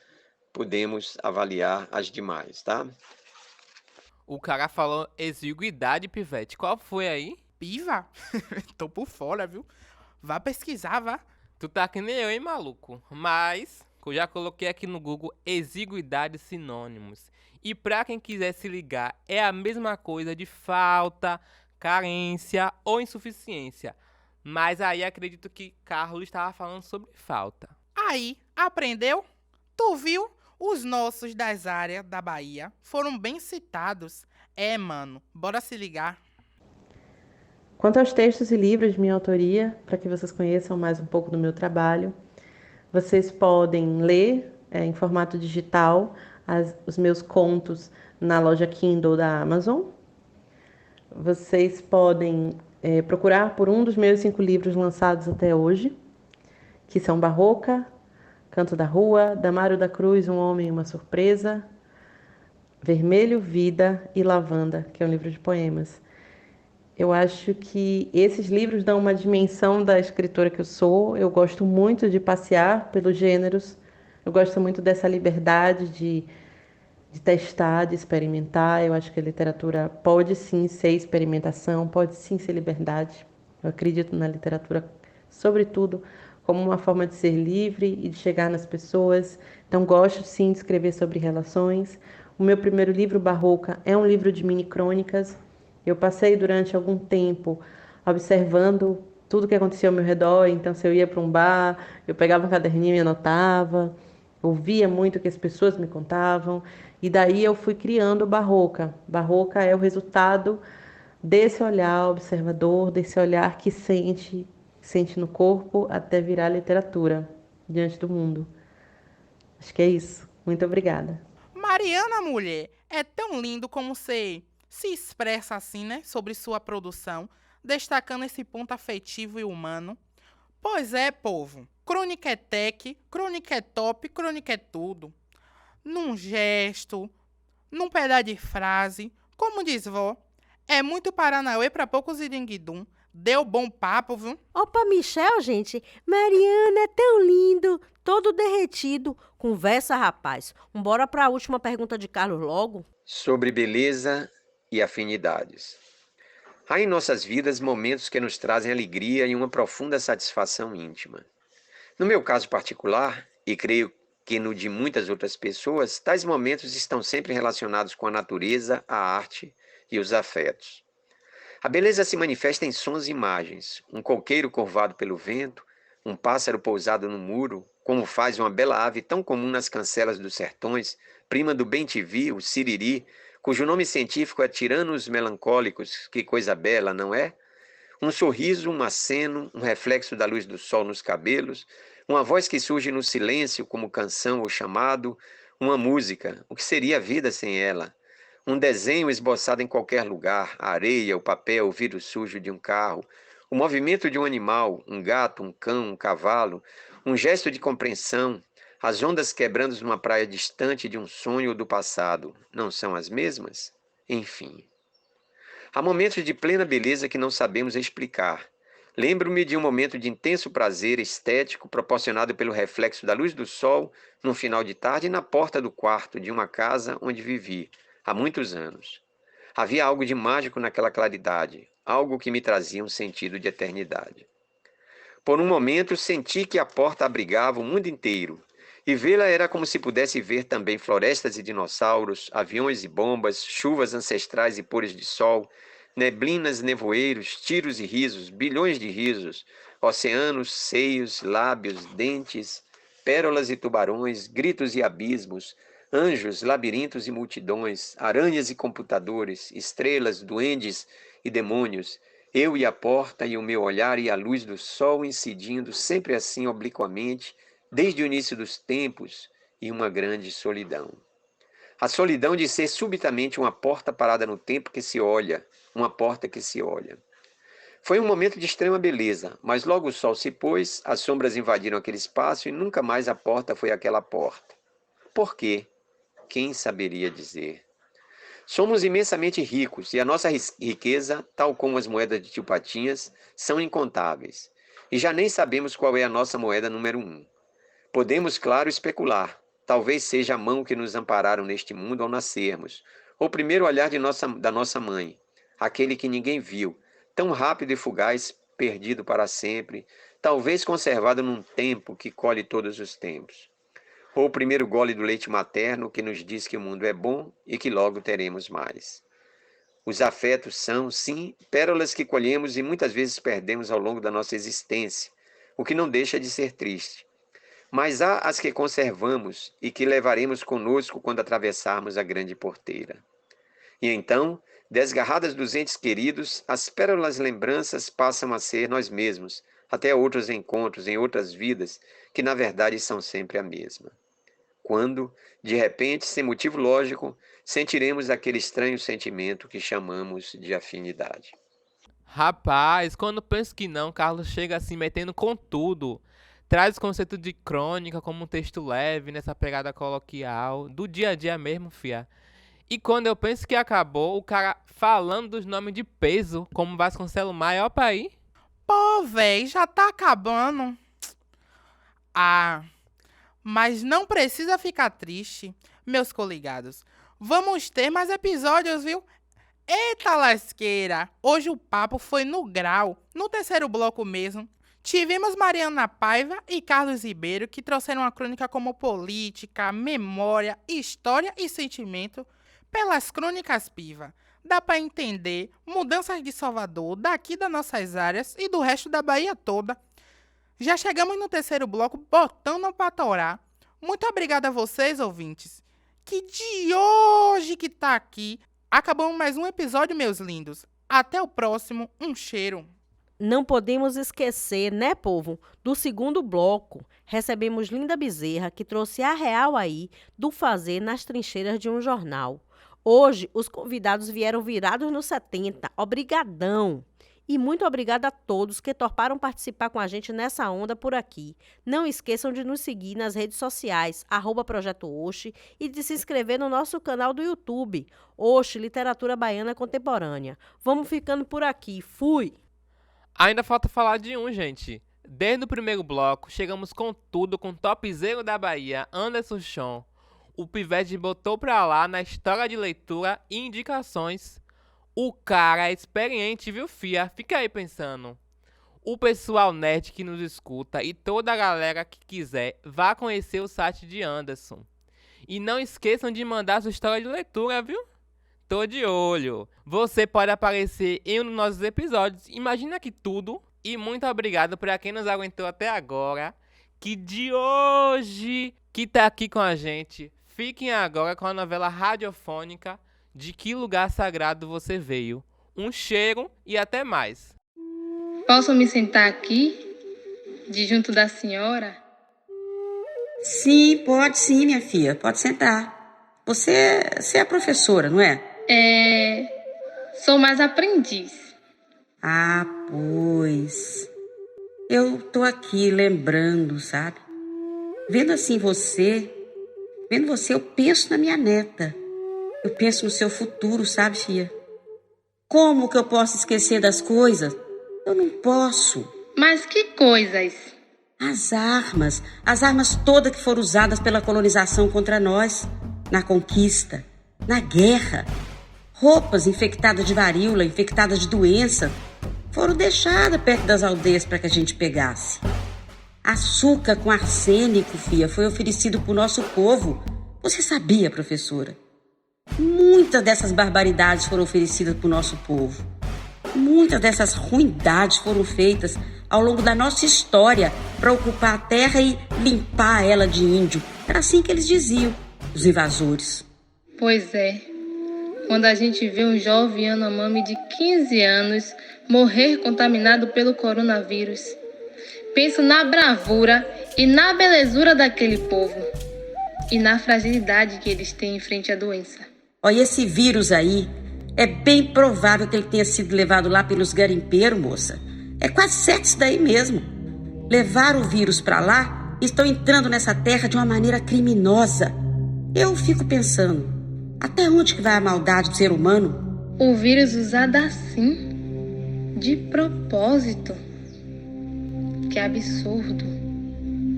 [SPEAKER 9] podemos avaliar as demais, tá?
[SPEAKER 3] O cara falou exiguidade, pivete. Qual foi aí?
[SPEAKER 2] Piva? Tô por fora, viu? Vá pesquisar, vá.
[SPEAKER 3] Tu tá que nem eu, hein, maluco? Mas eu já coloquei aqui no Google exiguidade sinônimos. E pra quem quiser se ligar, é a mesma coisa de falta, carência ou insuficiência. Mas aí acredito que Carlos estava falando sobre falta.
[SPEAKER 2] Aí, aprendeu? Tu viu? Os nossos das áreas da Bahia foram bem citados. É, mano, bora se ligar.
[SPEAKER 10] Quanto aos textos e livros de minha autoria, para que vocês conheçam mais um pouco do meu trabalho, vocês podem ler em formato digital os meus contos na loja Kindle da Amazon. Vocês podem procurar por um dos meus 5 livros lançados até hoje, que são Barroca, Canto da Rua, Damário da Cruz, Um Homem e uma Surpresa, Vermelho, Vida e Lavanda, que é um livro de poemas. Eu acho que esses livros dão uma dimensão da escritora que eu sou. Eu gosto muito de passear pelos gêneros. Eu gosto muito dessa liberdade de testar, de experimentar. Eu acho que a literatura pode sim ser experimentação, pode sim ser liberdade. Eu acredito na literatura, sobretudo, como uma forma de ser livre e de chegar nas pessoas. Então, gosto sim de escrever sobre relações. O meu primeiro livro, Barroca, é um livro de mini crônicas. Eu passei durante algum tempo observando tudo que acontecia ao meu redor. Então, se eu ia para um bar, eu pegava um caderninho e anotava. Ouvia muito o que as pessoas me contavam. E daí eu fui criando Barroca. Barroca é o resultado desse olhar observador, desse olhar que sente no corpo até virar literatura diante do mundo. Acho que é isso. Muito obrigada.
[SPEAKER 2] Mariana, mulher, é tão lindo como você se expressa assim, né, sobre sua produção, destacando esse ponto afetivo e humano. Pois é, povo. Crônica é tech, crônica é top, crônica é tudo. Num gesto, num pedaço de frase, como diz vó, é muito Paranauê para poucos iringuidum. Deu bom papo, viu?
[SPEAKER 4] Opa, Michel, gente. Mariana, é tão lindo, todo derretido. Conversa, rapaz. Bora para a última pergunta de Carlos logo.
[SPEAKER 9] Sobre beleza e afinidades. Há em nossas vidas momentos que nos trazem alegria e uma profunda satisfação íntima. No meu caso particular, e creio que no de muitas outras pessoas, tais momentos estão sempre relacionados com a natureza, a arte e os afetos. A beleza se manifesta em sons e imagens, um coqueiro curvado pelo vento, um pássaro pousado no muro, como faz uma bela ave tão comum nas cancelas dos sertões, prima do bem-te-vi, o siriri, cujo nome científico é tiranos melancólicos, que coisa bela, não é? Um sorriso, um aceno, um reflexo da luz do sol nos cabelos, uma voz que surge no silêncio como canção ou chamado, uma música, o que seria a vida sem ela? Um desenho esboçado em qualquer lugar, a areia, o papel, o vidro sujo de um carro, o movimento de um animal, um gato, um cão, um cavalo, um gesto de compreensão, as ondas quebrando numa praia distante de um sonho do passado, não são as mesmas? Enfim. Há momentos de plena beleza que não sabemos explicar. Lembro-me de um momento de intenso prazer estético proporcionado pelo reflexo da luz do sol num final de tarde na porta do quarto de uma casa onde vivi, há muitos anos. Havia algo de mágico naquela claridade, algo que me trazia um sentido de eternidade. Por um momento senti que a porta abrigava o mundo inteiro, e vê-la era como se pudesse ver também florestas e dinossauros, aviões e bombas, chuvas ancestrais e pôres de sol, neblinas, nevoeiros, tiros e risos, bilhões de risos, oceanos, seios, lábios, dentes, pérolas e tubarões, gritos e abismos, anjos, labirintos e multidões, aranhas e computadores, estrelas, duendes e demônios, eu e a porta e o meu olhar e a luz do sol incidindo sempre assim obliquamente, desde o início dos tempos, e uma grande solidão. A solidão de ser subitamente uma porta parada no tempo que se olha, uma porta que se olha. Foi um momento de extrema beleza, mas logo o sol se pôs, as sombras invadiram aquele espaço e nunca mais a porta foi aquela porta. Por quê? Quem saberia dizer? Somos imensamente ricos e a nossa riqueza, tal como as moedas de tio Patinhas, são incontáveis. E já nem sabemos qual é a nossa moeda número 1. Podemos, claro, especular. Talvez seja a mão que nos ampararam neste mundo ao nascermos, ou o primeiro olhar da nossa mãe, aquele que ninguém viu, tão rápido e fugaz, perdido para sempre, talvez conservado num tempo que colhe todos os tempos. Ou o primeiro gole do leite materno que nos diz que o mundo é bom e que logo teremos mais. Os afetos são, sim, pérolas que colhemos e muitas vezes perdemos ao longo da nossa existência, o que não deixa de ser triste. Mas há as que conservamos e que levaremos conosco quando atravessarmos a grande porteira. E então, desgarradas dos entes queridos, as pérolas lembranças passam a ser nós mesmos, até outros encontros em outras vidas, que na verdade são sempre a mesma. Quando, de repente, sem motivo lógico, sentiremos aquele estranho sentimento que chamamos de afinidade.
[SPEAKER 3] Rapaz, quando penso que não, Carlos chega assim metendo com tudo. Traz o conceito de crônica como um texto leve, nessa pegada coloquial, do dia a dia mesmo, fia. E quando eu penso que acabou, o cara falando dos nomes de peso, como Vasconcelos Maia, ó pra aí.
[SPEAKER 2] Pô, véi, já tá acabando. Ah, mas não precisa ficar triste, meus coligados. Vamos ter mais episódios, viu? Eita lasqueira! Hoje o papo foi no grau, no terceiro bloco mesmo. Tivemos Mariana Paiva e Carlos Ribeiro, que trouxeram uma crônica como política, memória, história e sentimento pelas crônicas Piva. Dá para entender mudanças de Salvador, daqui das nossas áreas e do resto da Bahia toda. Já chegamos no terceiro bloco botando pra torar. Muito obrigada a vocês, ouvintes, que de hoje que tá aqui. Acabamos mais um episódio, meus lindos. Até o próximo. Um cheiro.
[SPEAKER 4] Não podemos esquecer, né, povo, do segundo bloco. Recebemos Linda Bezerra, que trouxe a real aí do fazer nas trincheiras de um jornal. Hoje, os convidados vieram virados nos 70. Obrigadão! E muito obrigada a todos que toparam participar com a gente nessa onda por aqui. Não esqueçam de nos seguir nas redes sociais, @Projeto Oxe, e de se inscrever no nosso canal do YouTube, Oxe Literatura Baiana Contemporânea. Vamos ficando por aqui. Fui!
[SPEAKER 3] Ainda falta falar de um, gente. Desde o primeiro bloco, chegamos com tudo com o topzera da Bahia, Anderson Chon. O pivete botou pra lá na história de leitura e indicações. O cara é experiente, viu, fia? Fica aí pensando. O pessoal nerd que nos escuta e toda a galera que quiser, vá conhecer o site de Anderson. E não esqueçam de mandar sua história de leitura, viu? Tô de olho. Você pode aparecer em um dos nossos episódios. Imagina que tudo. E muito obrigado para quem nos aguentou até agora. Que de hoje que tá aqui com a gente. Fiquem agora com a novela radiofônica De Que Lugar Sagrado Você Veio. Um cheiro e até mais.
[SPEAKER 6] Posso me sentar aqui, de junto da senhora?
[SPEAKER 11] Sim, pode sim, minha filha. Pode sentar. Você é a professora, não é?
[SPEAKER 6] Sou mais aprendiz.
[SPEAKER 11] Ah, pois. Eu tô aqui lembrando, sabe? Vendo você, eu penso na minha neta. Eu penso no seu futuro, sabe, filha? Como que eu posso esquecer das coisas? Eu não posso.
[SPEAKER 6] Mas que coisas?
[SPEAKER 11] As armas todas que foram usadas pela colonização contra nós, na conquista, na guerra. Roupas infectadas de varíola, infectadas de doença, foram deixadas perto das aldeias para que a gente pegasse. Açúcar com arsênico, filha, foi oferecido para o nosso povo. Você sabia, professora? Muitas dessas barbaridades foram oferecidas para o nosso povo. Muitas dessas ruindades foram feitas ao longo da nossa história para ocupar a terra e limpar ela de índio. Era assim que eles diziam, os invasores.
[SPEAKER 6] Pois é. Quando a gente vê um jovem Yanomami de 15 anos morrer contaminado pelo coronavírus, penso na bravura e na belezura daquele povo. e na fragilidade que eles têm em frente à doença.
[SPEAKER 11] Olha, esse vírus aí, é bem provável que ele tenha sido levado lá pelos garimpeiros, moça. É quase certo isso daí mesmo. Levaram o vírus pra lá e estão entrando nessa terra de uma maneira criminosa. Eu fico pensando, até onde que vai a maldade do ser humano?
[SPEAKER 6] O vírus usado assim, de propósito. Que absurdo.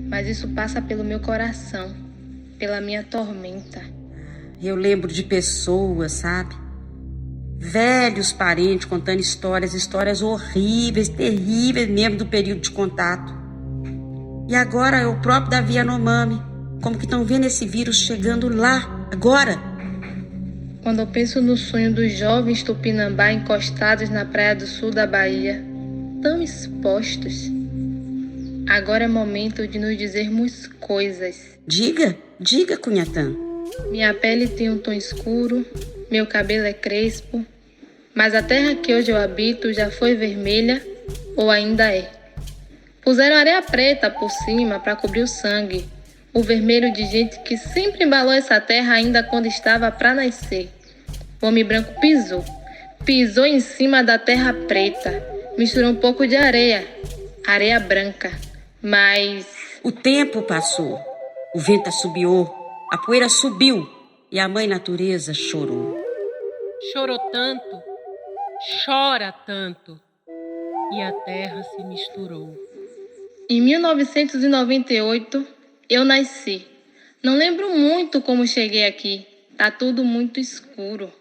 [SPEAKER 6] Mas isso passa pelo meu coração, pela minha tormenta.
[SPEAKER 11] Eu lembro de pessoas, sabe? Velhos parentes contando histórias horríveis, terríveis mesmo do período de contato. E agora é o próprio Davi Yanomami, como que estão vendo esse vírus chegando lá, agora.
[SPEAKER 6] Quando eu penso no sonho dos jovens tupinambá encostados na praia do sul da Bahia, tão expostos, agora é momento de nos dizermos coisas.
[SPEAKER 11] Diga, Cunhatã.
[SPEAKER 6] Minha pele tem um tom escuro, meu cabelo é crespo, mas a terra que hoje eu habito já foi vermelha ou ainda é. Puseram areia preta por cima para cobrir o sangue, o vermelho de gente que sempre embalou essa terra ainda quando estava para nascer. O homem branco pisou em cima da terra preta, misturou um pouco de areia branca, mas...
[SPEAKER 11] O tempo passou, o vento assobiou, a poeira subiu e a mãe natureza chorou.
[SPEAKER 12] Chorou tanto, chora tanto, e a terra se misturou.
[SPEAKER 6] Em 1998, eu nasci. Não lembro muito como cheguei aqui. Tá tudo muito escuro.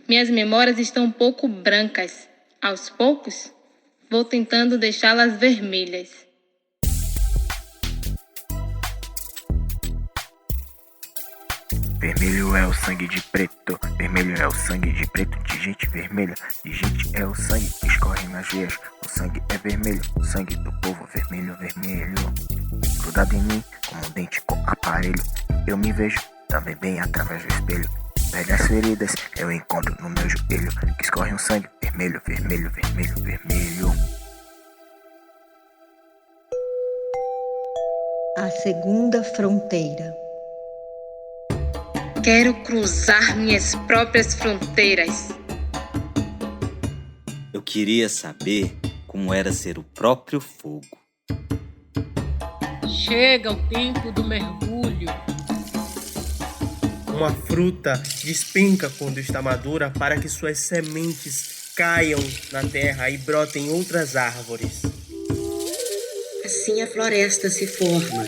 [SPEAKER 6] Minhas memórias estão um pouco brancas. Aos poucos, vou tentando deixá-las vermelhas.
[SPEAKER 13] Vermelho é o sangue de preto, vermelho é o sangue de preto, de gente vermelha, de gente é o sangue que escorre nas veias, o sangue é vermelho, o sangue do povo vermelho, vermelho. Grudado em mim, como um dente com aparelho, eu me vejo também bem através do espelho. Velhas feridas eu encontro no meu joelho, que escorre um sangue vermelho, vermelho, vermelho, vermelho.
[SPEAKER 14] A segunda fronteira.
[SPEAKER 6] Quero cruzar minhas próprias fronteiras.
[SPEAKER 15] Eu queria saber como era ser o próprio fogo.
[SPEAKER 12] Chega o tempo do mergulho.
[SPEAKER 16] Uma fruta despenca quando está madura para que suas sementes caiam na terra e brotem outras árvores.
[SPEAKER 11] Assim a floresta se forma.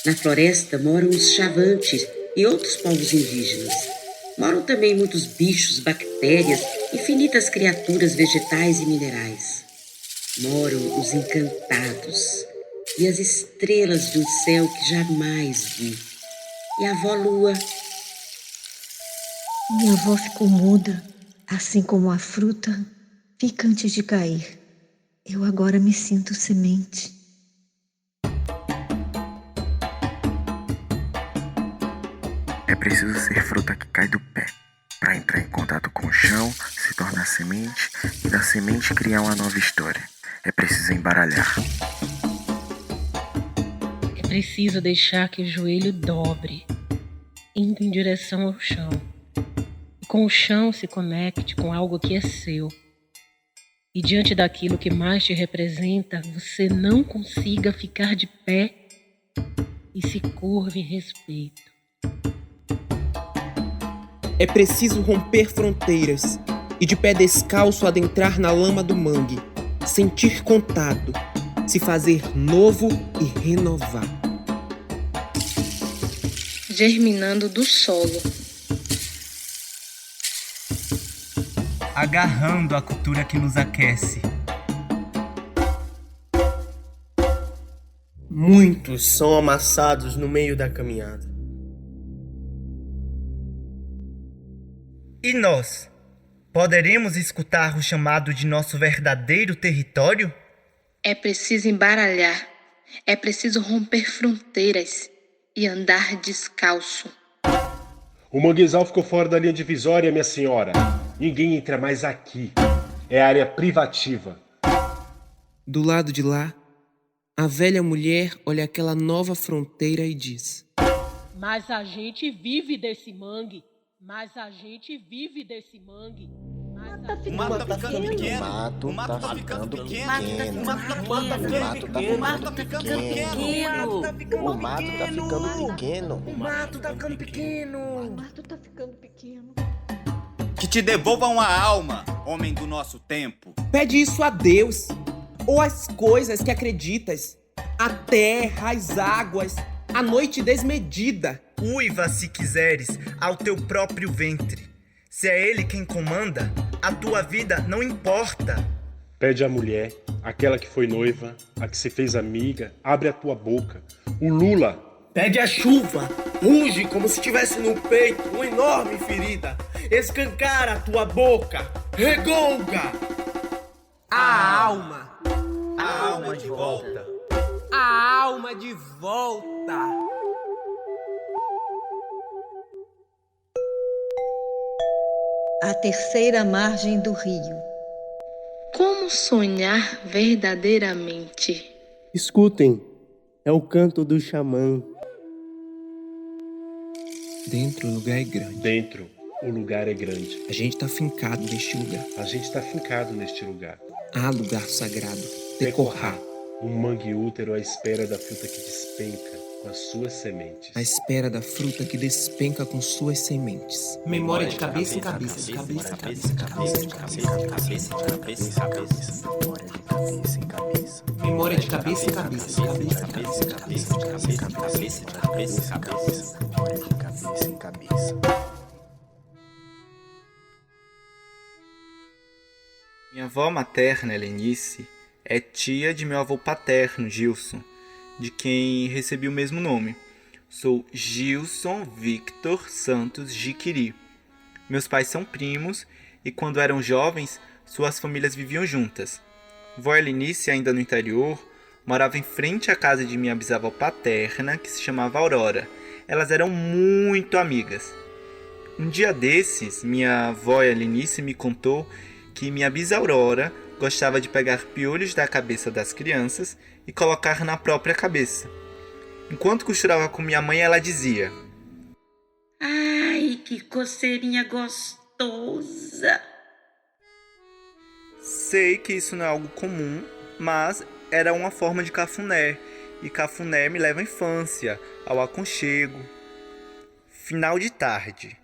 [SPEAKER 11] Na floresta moram os chavantes e outros povos indígenas. Moram também muitos bichos, bactérias, infinitas criaturas vegetais e minerais. Moram os encantados e as estrelas de um céu que jamais vi. E a avó Lua.
[SPEAKER 14] Minha avó ficou muda, assim como a fruta fica antes de cair. Eu agora me sinto semente.
[SPEAKER 13] É preciso ser fruta que cai do pé, para entrar em contato com o chão, se tornar semente e da semente criar uma nova história. É preciso embaralhar.
[SPEAKER 12] É preciso deixar que o joelho dobre, indo em direção ao chão. E com o chão se conecte com algo que é seu. E diante daquilo que mais te representa, você não consiga ficar de pé e se curve em respeito.
[SPEAKER 16] É preciso romper fronteiras e de pé descalço adentrar na lama do mangue, sentir contato, se fazer novo e renovar.
[SPEAKER 6] Germinando do solo.
[SPEAKER 16] Agarrando a cultura que nos aquece. Muitos são amassados no meio da caminhada. E nós, poderemos escutar o chamado de nosso verdadeiro território?
[SPEAKER 6] É preciso embaralhar, é preciso romper fronteiras e andar descalço.
[SPEAKER 17] O manguezal ficou fora da linha divisória, minha senhora. Ninguém entra mais aqui. É área privativa.
[SPEAKER 16] Do lado de lá, a velha mulher olha aquela nova fronteira e diz:
[SPEAKER 12] Mas a gente vive desse mangue. Mas a gente vive desse mangue.
[SPEAKER 15] O mato tá ficando pequeno. O mato tá ficando pequeno. O mato tá ficando pequeno. O mato tá ficando pequeno.
[SPEAKER 18] O mato tá ficando pequeno.
[SPEAKER 15] O mato tá ficando pequeno.
[SPEAKER 14] O mato tá ficando pequeno.
[SPEAKER 15] Que te devolva uma alma, homem do nosso tempo.
[SPEAKER 16] Pede isso a Deus, ou às coisas que acreditas, a terra, as águas, a noite desmedida.
[SPEAKER 19] Uiva, se quiseres, ao teu próprio ventre. Se é ele quem comanda, a tua vida não importa.
[SPEAKER 17] Pede à mulher, aquela que foi noiva, a que se fez amiga, abre a tua boca. O Lula.
[SPEAKER 19] Pede a chuva, ruge como se tivesse no peito uma enorme ferida. Escancara a tua boca, regonga.
[SPEAKER 16] A alma.
[SPEAKER 15] A alma de volta.
[SPEAKER 16] A alma de volta.
[SPEAKER 14] A terceira margem do rio.
[SPEAKER 6] Como sonhar verdadeiramente?
[SPEAKER 20] Escutem, é o canto do xamã.
[SPEAKER 16] Dentro o lugar é grande.
[SPEAKER 17] Dentro o lugar é grande.
[SPEAKER 16] A gente tá fincado neste lugar.
[SPEAKER 17] A gente tá fincado neste lugar.
[SPEAKER 16] Há lugar sagrado. Tecorrá.
[SPEAKER 17] Um mangue útero à espera da fruta que despenca com as suas sementes.
[SPEAKER 16] À espera da fruta que despenca com suas sementes. Memória de cabeça em cabeça. Cabeça, cabeça, cabeça, cabeça, cabeça, cabeça. Memória de cabeça em cabeça. Cabeça, cabeça, cabeça, cabeça, cabeça, cabeça, cabeça. Memória de cabeça em cabeça.
[SPEAKER 21] Minha avó materna, Helenice, é tia de meu avô paterno, Gilson, de quem recebi o mesmo nome. Sou Gilson Victor Santos Jiquiri. Meus pais são primos e quando eram jovens, suas famílias viviam juntas. Vó Helenice, ainda no interior, morava em frente à casa de minha bisavó paterna, que se chamava Aurora. Elas eram muito amigas. Um dia desses, minha avó Helenice me contou que minha bisa Aurora gostava de pegar piolhos da cabeça das crianças e colocar na própria cabeça. Enquanto costurava com minha mãe, ela dizia:
[SPEAKER 11] Ai, que coceirinha gostosa!
[SPEAKER 21] Sei que isso não é algo comum, mas era uma forma de cafuné, e cafuné me leva à infância, ao aconchego. Final de tarde.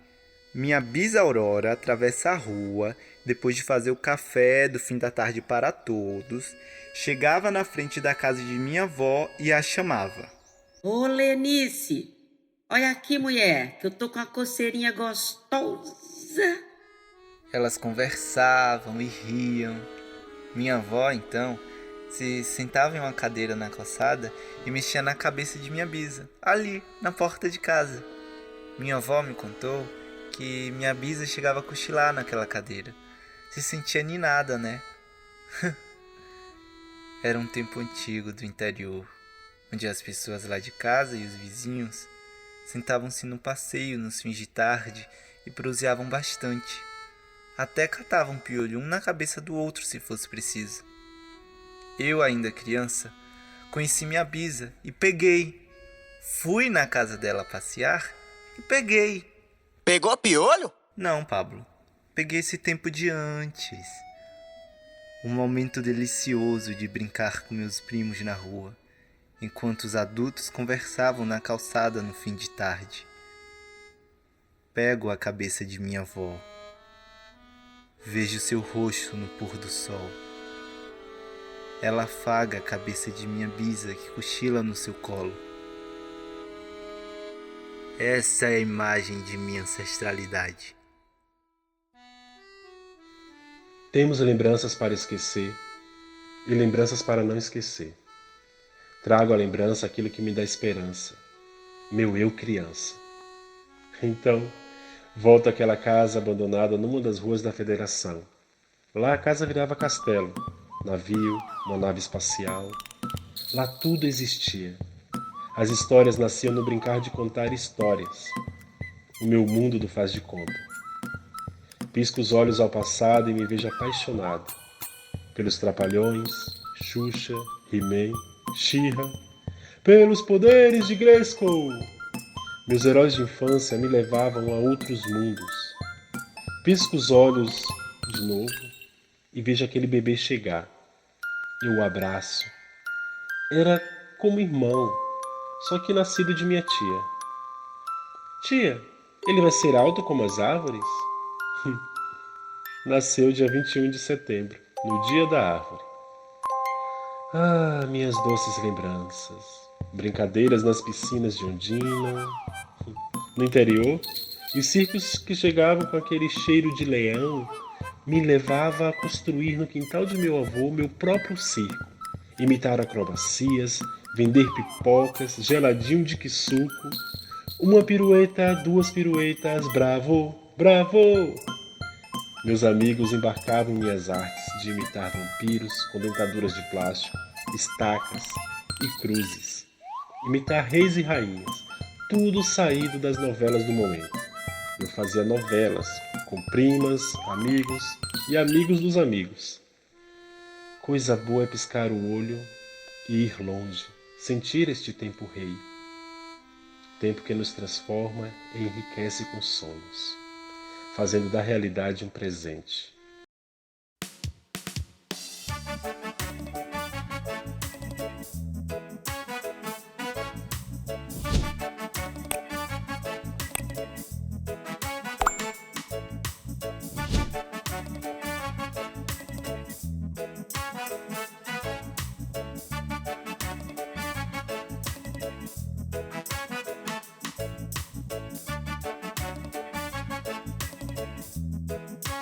[SPEAKER 21] Minha bisa Aurora atravessa a rua, depois de fazer o café do fim da tarde para todos, chegava na frente da casa de minha avó e a chamava.
[SPEAKER 11] Ô, Lenice, olha aqui, mulher, que eu tô com uma coceirinha gostosa.
[SPEAKER 21] Elas conversavam e riam. Minha avó, então, se sentava em uma cadeira na calçada e mexia na cabeça de minha bisa, ali, na porta de casa. Minha avó me contou que minha bisa chegava a cochilar naquela cadeira. Se sentia ninada, né? Era um tempo antigo do interior, onde as pessoas lá de casa e os vizinhos sentavam-se no passeio nos fins de tarde e proseavam bastante. Até catavam piolho um na cabeça do outro se fosse preciso. Eu, ainda criança, conheci minha bisa e peguei. Fui na casa dela passear e peguei.
[SPEAKER 18] Pegou piolho?
[SPEAKER 21] Não, Pablo. Peguei esse tempo de antes. Um momento delicioso de brincar com meus primos na rua, enquanto os adultos conversavam na calçada no fim de tarde. Pego a cabeça de minha avó. Vejo seu rosto no pôr do sol. Ela afaga a cabeça de minha bisa que cochila no seu colo. Essa é a imagem de minha ancestralidade.
[SPEAKER 17] Temos lembranças para esquecer e lembranças para não esquecer. Trago à lembrança aquilo que me dá esperança, meu eu criança. Então, volto àquela casa abandonada numa das ruas da Federação. Lá a casa virava castelo, navio, uma nave espacial. Lá tudo existia. As histórias nasciam no brincar de contar histórias. O meu mundo do faz de conta. Pisco os olhos ao passado e me vejo apaixonado pelos Trapalhões, Xuxa, He-Man, She-Ra, pelos poderes de Grayskull. Meus heróis de infância me levavam a outros mundos. Pisco os olhos de novo e vejo aquele bebê chegar. Eu o abraço. Era como irmão, só que nascido de minha tia. Tia, ele vai ser alto como as árvores? Nasceu dia 21 de setembro, no dia da árvore. Ah, minhas doces lembranças. Brincadeiras nas piscinas de Ondina. No interior, os circos que chegavam com aquele cheiro de leão me levava a construir no quintal de meu avô meu próprio circo. Imitar acrobacias, vender pipocas, geladinho de quissuco. Uma pirueta, duas piruetas, bravo, bravo! Meus amigos embarcavam em minhas artes de imitar vampiros com dentaduras de plástico, estacas e cruzes. Imitar reis e rainhas, tudo saído das novelas do momento. Eu fazia novelas com primas, amigos e amigos dos amigos. Coisa boa é piscar o olho e ir longe, sentir este tempo rei. Tempo que nos transforma e enriquece com sonhos, fazendo da realidade um presente.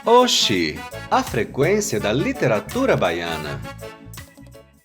[SPEAKER 1] Oxi, a frequência da literatura baiana.